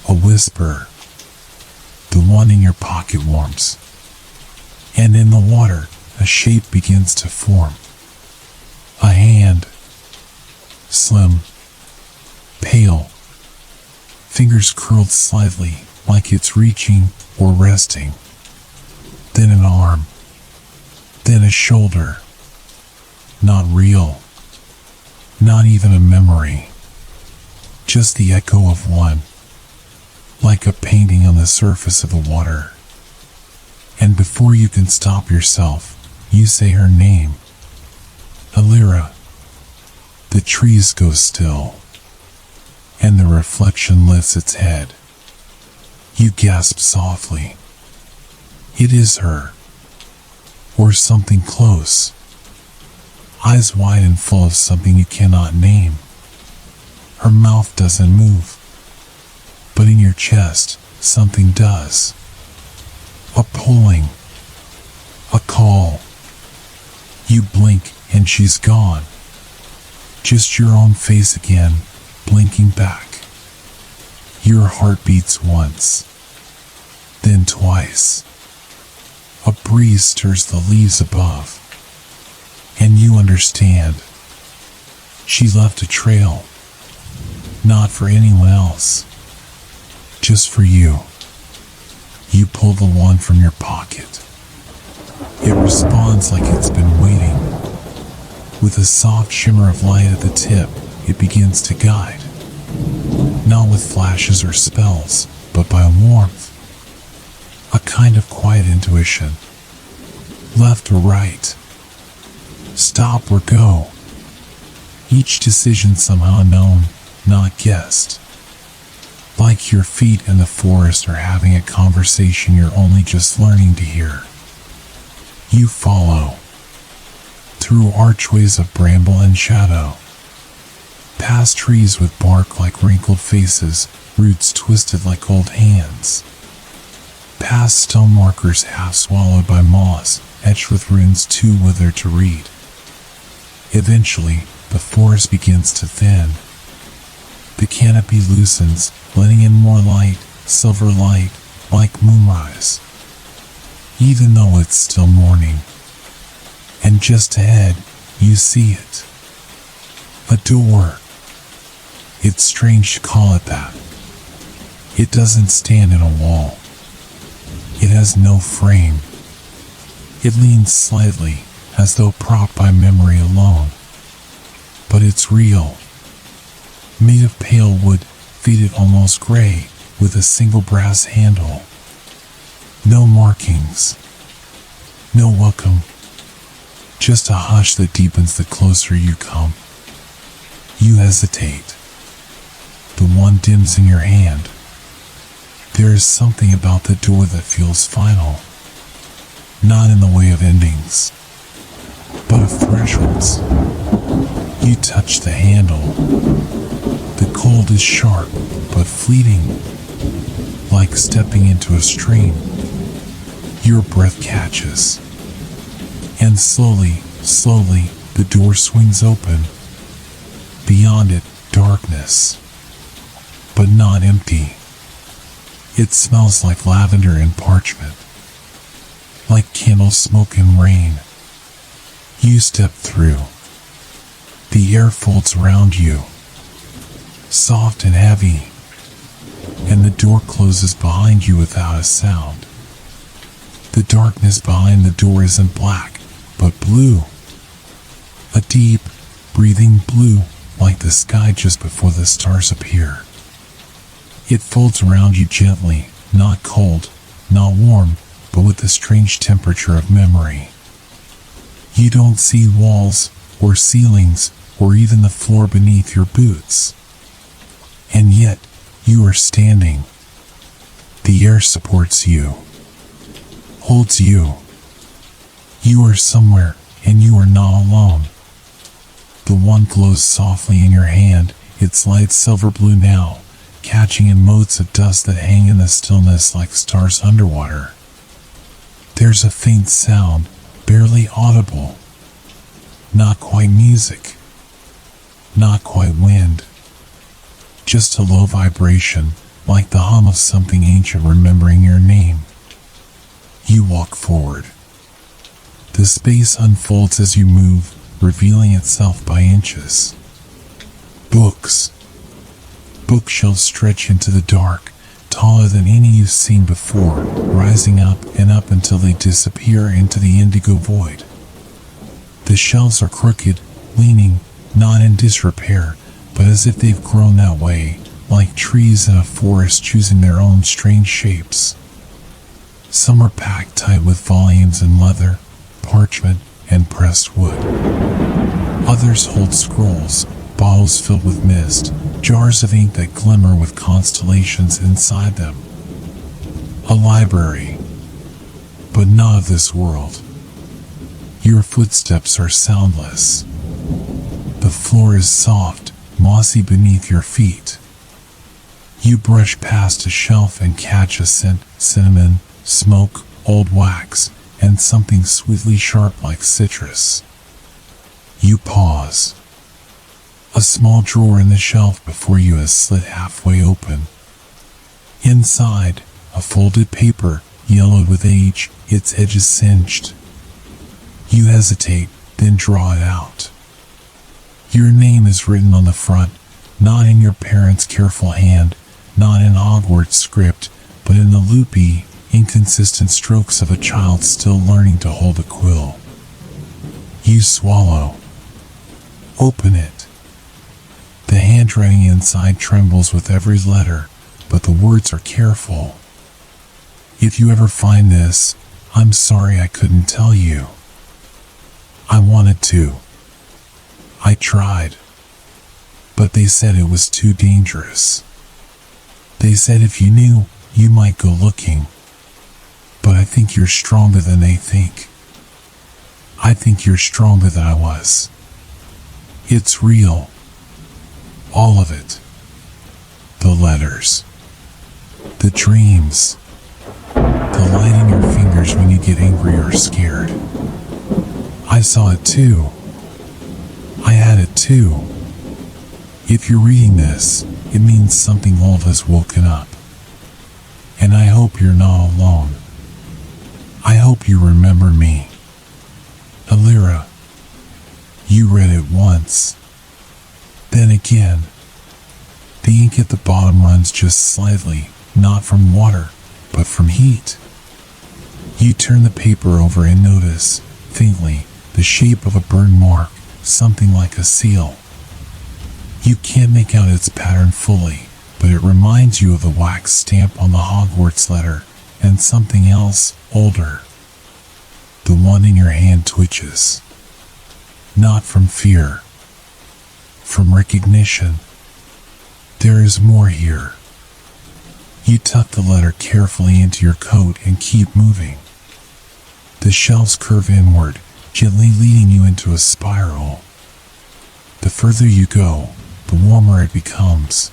A whisper. The one in your pocket warms. And in the water, a shape begins to form. A hand. Slim. Pale. Fingers curled slightly, like it's reaching or resting. Then an arm. Then a shoulder. Not real. Not even a memory. Just the echo of one. Like a painting on the surface of the water. And before you can stop yourself, you say her name. Alira. The trees go still. And the reflection lifts its head. You gasp softly. It is her. Or something close. Eyes wide and full of something you cannot name. Her mouth doesn't move. But in your chest, something does. A pulling. A call. You blink and she's gone. Just your own face again, blinking back. Your heart beats once. Then twice. A breeze stirs the leaves above. And you understand. She left a trail. Not for anyone else. Just for you. You pull the wand from your pocket. It responds like it's been waiting. With a soft shimmer of light at the tip, it begins to guide. Not with flashes or spells, but by warmth. A kind of quiet intuition. Left or right. Stop or go. Each decision somehow known, not guessed. Like your feet in the forest are having a conversation you're only just learning to hear. You follow. Through archways of bramble and shadow. Past trees with bark like wrinkled faces, roots twisted like old hands. Past stone markers half swallowed by moss, etched with runes too withered to read. Eventually, the forest begins to thin. The canopy loosens, letting in more light, silver light, like moonrise. Even though it's still morning. And just ahead, you see it. A door. It's strange to call it that. It doesn't stand in a wall. It has no frame. It leans slightly, as though propped by memory alone. But it's real. Made of pale wood, faded almost gray, with a single brass handle. No markings. No welcome. Just a hush that deepens the closer you come. You hesitate. The one dims in your hand. There is something about the door that feels final. Not in the way of endings, but of thresholds. You touch the handle. The cold is sharp, but fleeting, like stepping into a stream. Your breath catches. And slowly, the door swings open. Beyond it, darkness. But not empty. It smells like lavender and parchment. Like candle smoke and rain. You step through. The air folds around you. Soft and heavy. And the door closes behind you without a sound. The darkness behind the door isn't black, but blue. A deep, breathing blue, like the sky just before the stars appear. It folds around you gently, not cold, not warm, but with the strange temperature of memory. You don't see walls, or ceilings, or even the floor beneath your boots. And yet, you are standing. The air supports you. Holds you. You are somewhere, and you are not alone. The wand glows softly in your hand, its light silver blue now, catching in motes of dust that hang in the stillness like stars underwater. There's a faint sound, barely audible. Not quite music. Not quite wind. Just a low vibration, like the hum of something ancient remembering your name. You walk forward. The space unfolds as you move, revealing itself by inches. Books. Bookshelves stretch into the dark, taller than any you've seen before, rising up and up until they disappear into the indigo void. The shelves are crooked, leaning, not in disrepair, but as if they've grown that way, like trees in a forest choosing their own strange shapes. Some are packed tight with volumes in leather, parchment, and pressed wood. Others hold scrolls, bottles filled with mist, jars of ink that glimmer with constellations inside them. A library, but not of this world. Your footsteps are soundless. The floor is soft, mossy beneath your feet. You brush past a shelf and catch a scent: cinnamon, smoke, old wax, and something sweetly sharp like citrus. You pause. A small drawer in the shelf before you is slit halfway open. Inside, a folded paper, yellowed with age, its edges singed. You hesitate, then draw it out. Your name is written on the front, not in your parents' careful hand, not in Hogwarts script, but in the loopy, inconsistent strokes of a child still learning to hold a quill. You swallow. Open it. The handwriting inside trembles with every letter, but the words are careful. If you ever find this, I'm sorry I couldn't tell you. I wanted to. I tried. But they said it was too dangerous. They said if you knew, you might go looking. But I think you're stronger than they think. I think you're stronger than I was. It's real. All of it. The letters. The dreams. The light in your fingers appears when you get angry or scared. I saw it too. I had it too. If you're reading this, it means something old has woken up. And I hope you're not alone. I hope you remember me. Alira. You read it once. Then again. The ink at the bottom runs just slightly, not from water, but from heat. You turn the paper over and notice, faintly, the shape of a burn mark, something like a seal. You can't make out its pattern fully, but it reminds you of the wax stamp on the Hogwarts letter, and something else, older. The one in your hand twitches. Not from fear. From recognition. There is more here. You tuck the letter carefully into your coat and keep moving. The shelves curve inward, gently leading you into a spiral. The further you go, the warmer it becomes.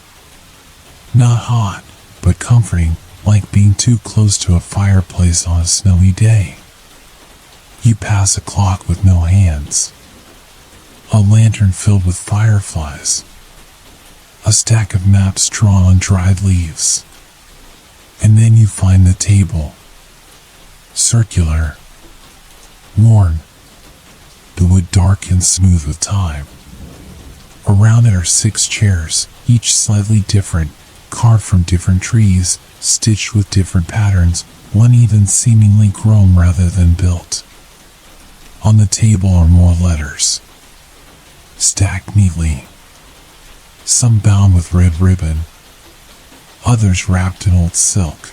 Not hot, but comforting, like being too close to a fireplace on a snowy day. You pass a clock with no hands. A lantern filled with fireflies. A stack of maps drawn on dried leaves. And then you find the table. Circular. Worn. The wood dark and smooth with time. Around it are 6 chairs, each slightly different, carved from different trees, stitched with different patterns, one even seemingly grown rather than built. On the table are more letters. Stacked neatly. Some bound with red ribbon, others wrapped in old silk.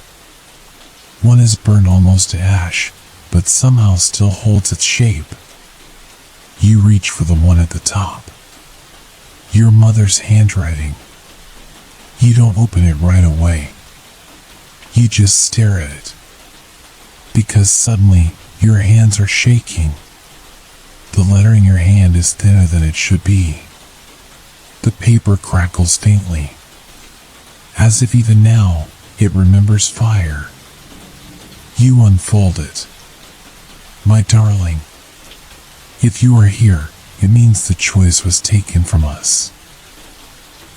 One is burned almost to ash, but somehow still holds its shape. You reach for the one at the top. Your mother's handwriting. You don't open it right away. You just stare at it. Because suddenly, your hands are shaking. The letter in your hand is thinner than it should be. The paper crackles faintly, as if even now it remembers fire. You unfold it. My darling, if you are here, it means the choice was taken from us.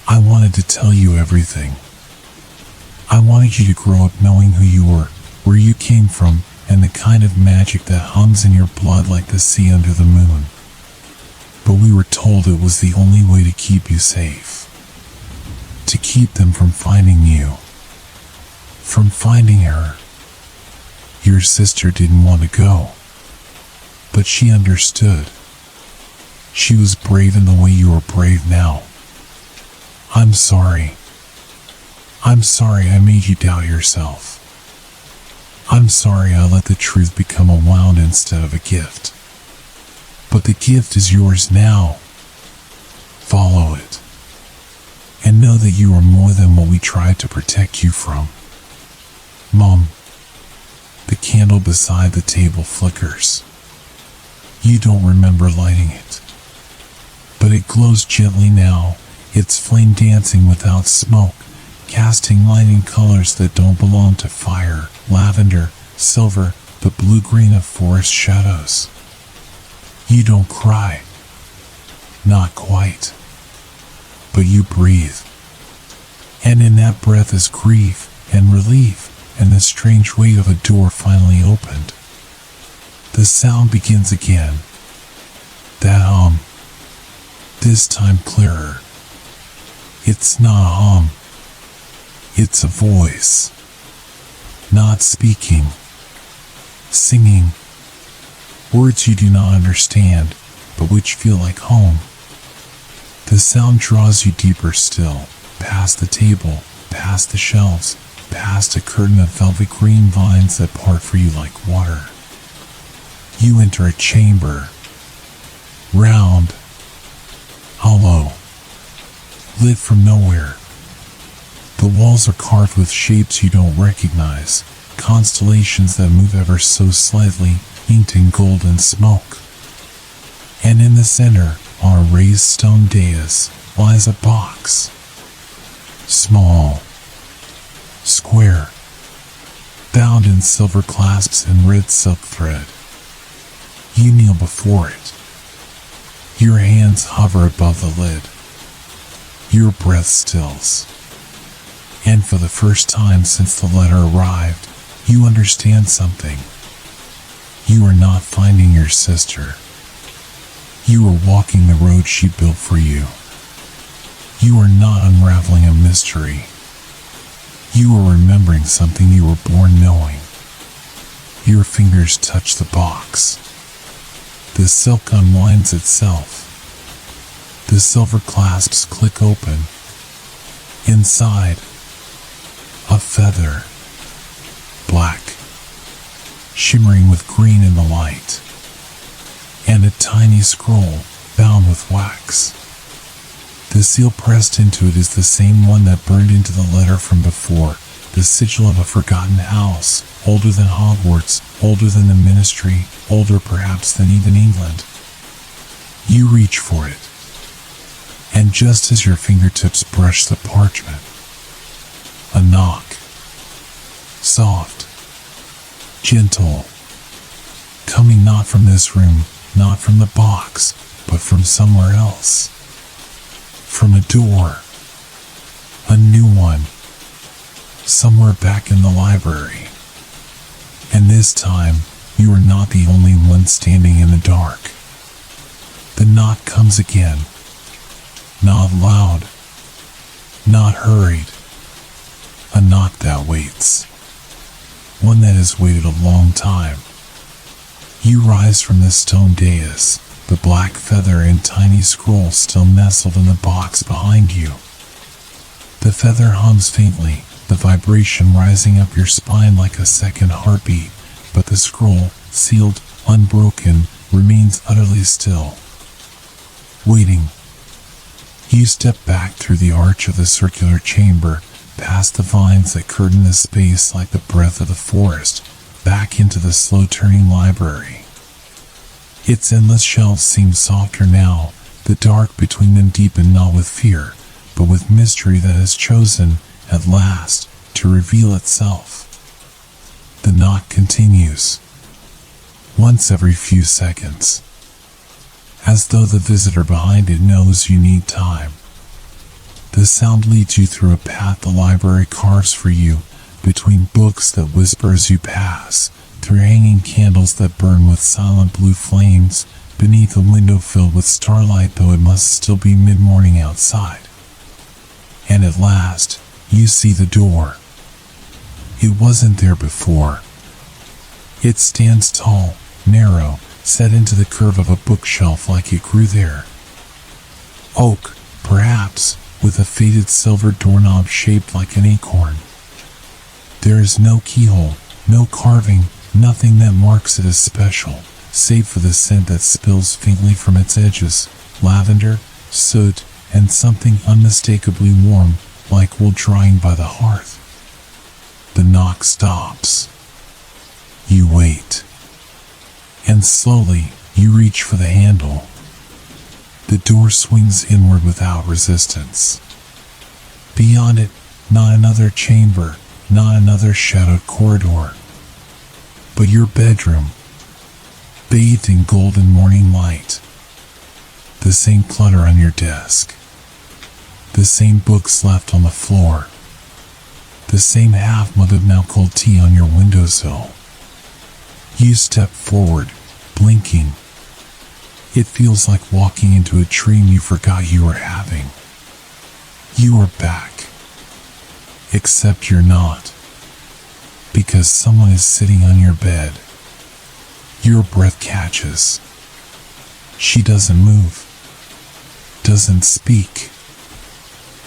I wanted to tell you everything. I wanted you to grow up knowing who you were, where you came from, and the kind of magic that hums in your blood like the sea under the moon. But we were told it was the only way to keep you safe. To keep them from finding you. From finding her. Your sister didn't want to go. But she understood. She was brave in the way you are brave now. I'm sorry. I'm sorry I made you doubt yourself. I'm sorry I let the truth become a wound instead of a gift. But the gift is yours now. Follow it. And know that you are more than what we tried to protect you from. Mom. The candle beside the table flickers. You don't remember lighting it. But it glows gently now, its flame dancing without smoke, casting light in colors that don't belong to fire, lavender, silver, the blue-green of forest shadows. You don't cry. Not quite. But you breathe. And in that breath is grief and relief and the strange weight of a door finally opened. The sound begins again. That hum. This time clearer. It's not a hum. It's a voice. Not speaking. Singing. Words you do not understand, but which feel like home. The sound draws you deeper still, past the table, past the shelves, past a curtain of velvet green vines that part for you like water. You enter a chamber. Round. Hollow. Lit from nowhere. The walls are carved with shapes you don't recognize, constellations that move ever so slightly, inked in gold and smoke. And in the center, on a raised stone dais, lies a box. Small. Square. Bound in in silver clasps and red silk thread. You kneel before it. Your hands hover above the lid. Your breath stills. And for the first time since the letter arrived, you understand something. You are not finding your sister. You are walking the road she built for you. You are not unraveling a mystery. You are remembering something you were born knowing. Your fingers touch the box. The silk unwinds itself. The silver clasps click open. Inside, a feather. Black, shimmering with green in the light. And a tiny scroll bound with wax. The seal pressed into it is the same one that burned into the letter from before, the sigil of a forgotten house, older than Hogwarts, older than the Ministry, older perhaps than even England. You reach for it. And just as your fingertips brush the parchment, a knock. Soft. Gentle. Coming not from this room, not from the box, but from somewhere else. From a door. A new one. Somewhere back in the library. And this time, you are not the only one standing in the dark. The knock comes again. Not loud. Not hurried. A knock that waits. One that has waited a long time. You rise from the stone dais, the black feather and tiny scroll still nestled in the box behind you. The feather hums faintly, the vibration rising up your spine like a second heartbeat, but the scroll, sealed, unbroken, remains utterly still. Waiting. You step back through the arch of the circular chamber, past the vines that curtain the space like the breath of the forest, back into the slow-turning library. Its endless shelves seem softer now, the dark between them deepened not with fear, but with mystery that has chosen, at last, to reveal itself. The knock continues. Once every few seconds. As though the visitor behind it knows you need time. The sound leads you through a path the library carves for you, between books that whisper as you pass, through hanging candles that burn with silent blue flames, beneath a window filled with starlight though it must still be mid-morning outside. And at last, you see the door. It wasn't there before. It stands tall, narrow, set into the curve of a bookshelf like it grew there. Oak, perhaps, with a faded silver doorknob shaped like an acorn. There is no keyhole, no carving, nothing that marks it as special, save for the scent that spills faintly from its edges, lavender, soot, and something unmistakably warm, like wool drying by the hearth. The knock stops. You wait. And slowly, you reach for the handle. The door swings inward without resistance. Beyond it, not another chamber, not another shadowed corridor, but your bedroom, bathed in golden morning light. The same clutter on your desk. The same books left on the floor. The same half-mudded now cold tea on your windowsill. You step forward, blinking. It feels like walking into a dream you forgot you were having. You are back. Except you're not. Because someone is sitting on your bed. Your breath catches. She doesn't move. Doesn't speak.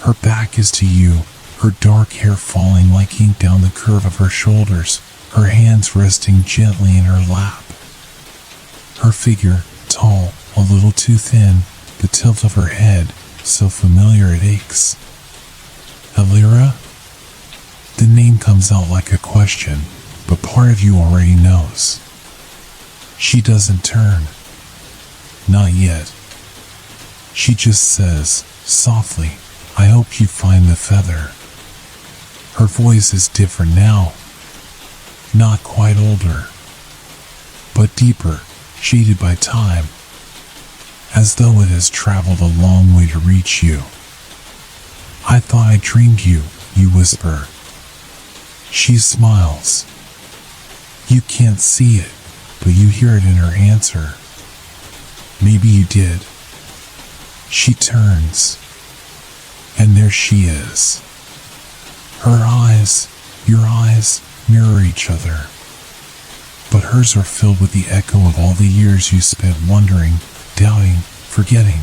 Her back is to you, her dark hair falling like ink down the curve of her shoulders, her hands resting gently in her lap. Her figure, tall, a little too thin, the tilt of her head, so familiar it aches. Elira? The name comes out like a question, but part of you already knows. She doesn't turn. Not yet. She just says, softly, I hope you find the feather. Her voice is different now. not quite older, but deeper, shaded by time, as though it has traveled a long way to reach you. I thought I dreamed you, you whisper. She smiles. You can't see it, but you hear it in her answer. Maybe you did. She turns, and there she is. Her eyes, your eyes, mirror each other, but hers are filled with the echo of all the years you spent wondering, doubting, forgetting.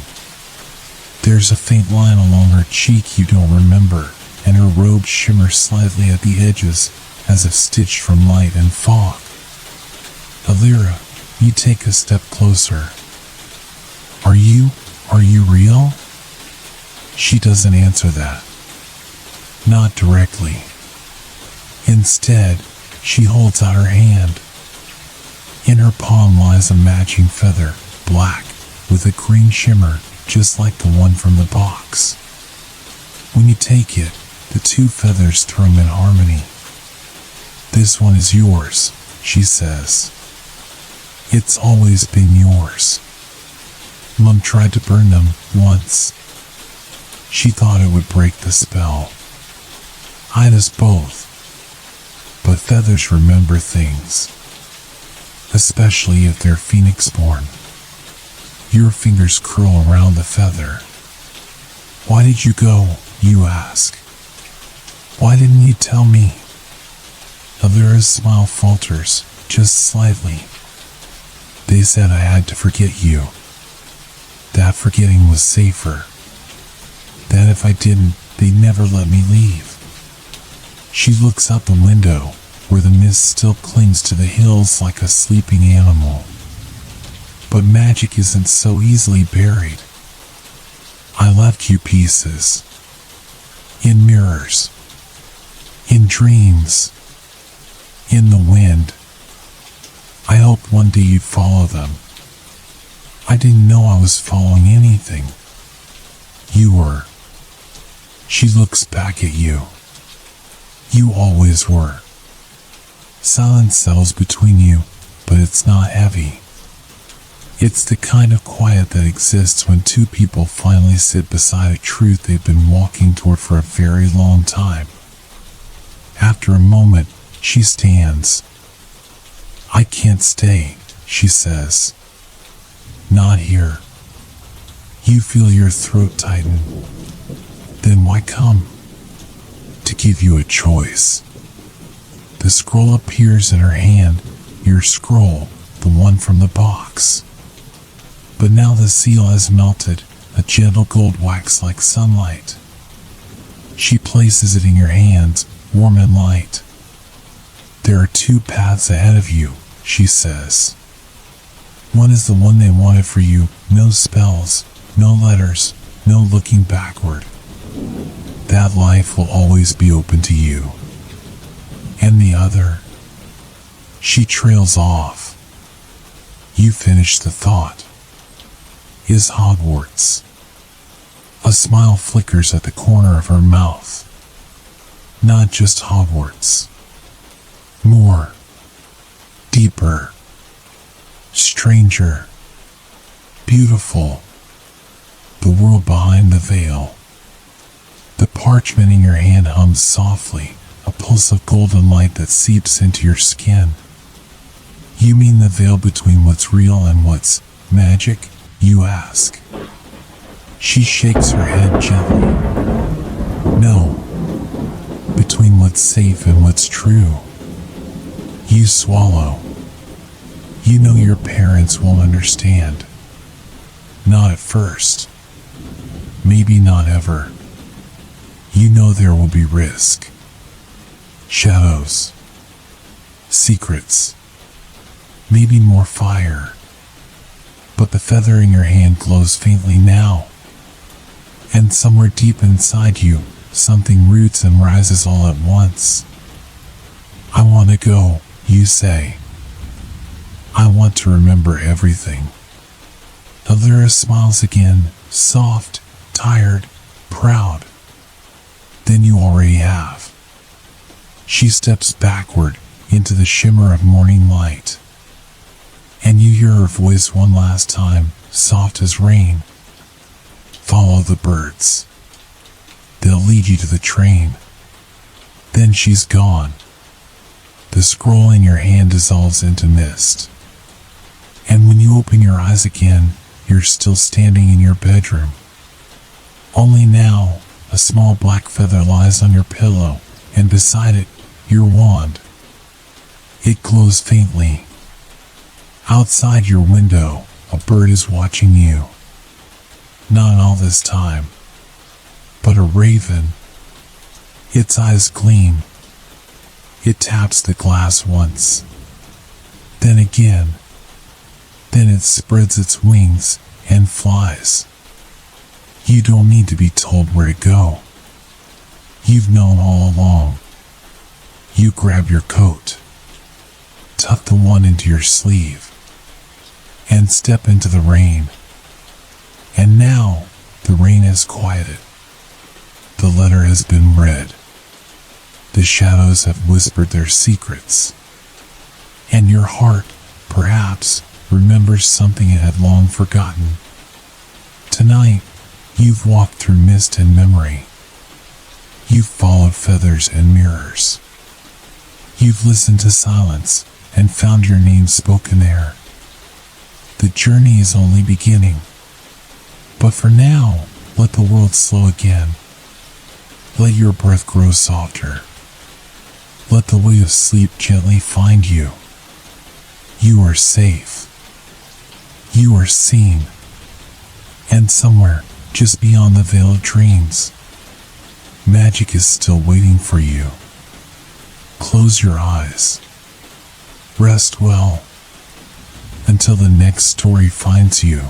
There's a faint line along her cheek you don't remember, and her robe shimmers slightly at the edges, as if stitched from light and fog. Alira, you take a step closer. Are you real? She doesn't answer that. Not directly. Instead, she holds out her hand. In her palm lies a matching feather, black, with a green shimmer, just like the one from the box. When you take it, the two feathers thrum in harmony. This one is yours, she says. It's always been yours. Mom tried to burn them once. She thought it would break the spell. Hide us both. But feathers remember things, especially if they're phoenix-born. Your fingers curl around the feather. Why did you go, you ask? Why didn't you tell me? Alira's smile falters, just slightly. They said I had to forget you. That forgetting was safer. That if I didn't, they'd never let me leave. She looks out the window, where the mist still clings to the hills like a sleeping animal. But magic isn't so easily buried. I left you pieces. In mirrors. In dreams. In the wind. I hoped one day you'd follow them. I didn't know I was following anything. You were. She looks back at you. You always were. Silence settles between you, but it's not heavy. It's the kind of quiet that exists when two people finally sit beside a truth they've been walking toward for a very long time. After a moment, she stands. I can't stay, she says. Not here. You feel your throat tighten. Then why come? To give you a choice. The scroll appears in her hand, your scroll, the one from the box. But now the seal has melted, a gentle gold wax like sunlight. She places it in your hands, warm and light. There are two paths ahead of you, she says. One is the one they wanted for you, no spells, no letters, no looking backward. That life will always be open to you. And the other, she trails off. You finish the thought. Is Hogwarts. A smile flickers at the corner of her mouth. Not just Hogwarts. More. Deeper. Stranger. Beautiful. The world behind the veil. The parchment in your hand hums softly, a pulse of golden light that seeps into your skin. You mean the veil between what's real and what's magic? You ask. She shakes her head gently. No. Between what's safe and what's true. You swallow. You know your parents won't understand. Not at first. Maybe not ever. You know there will be risk. Shadows. Secrets. Maybe more fire. But the feather in your hand glows faintly now. And somewhere deep inside you, something roots and rises all at once. I want to go, you say. I want to remember everything. Alira smiles again, soft, tired, proud. Then you already have. She steps backward, into the shimmer of morning light. And you hear her voice one last time, soft as rain. Follow the birds. They'll lead you to the train. Then she's gone. The scroll in your hand dissolves into mist. And when you open your eyes again, you're still standing in your bedroom. Only now, a small black feather lies on your pillow, and beside it, your wand. It glows faintly. Outside your window, a bird is watching you. Not all this time, but a raven. Its eyes gleam. It taps the glass once, then again. Then it spreads its wings and flies. You don't need to be told where to go. You've known all along. You grab your coat, tuck the wand into your sleeve, and step into the rain. And now, the rain has quieted. The letter has been read. The shadows have whispered their secrets. And your heart, perhaps, remembers something it had long forgotten. Tonight, you've walked through mist and memory. You've followed feathers and mirrors. You've listened to silence and found your name spoken there. The journey is only beginning. But for now, let the world slow again. Let your breath grow softer. Let the weight of sleep gently find you. You are safe. You are seen. And somewhere, just beyond the veil of dreams, magic is still waiting for you. Close your eyes. Rest well. Until the next story finds you.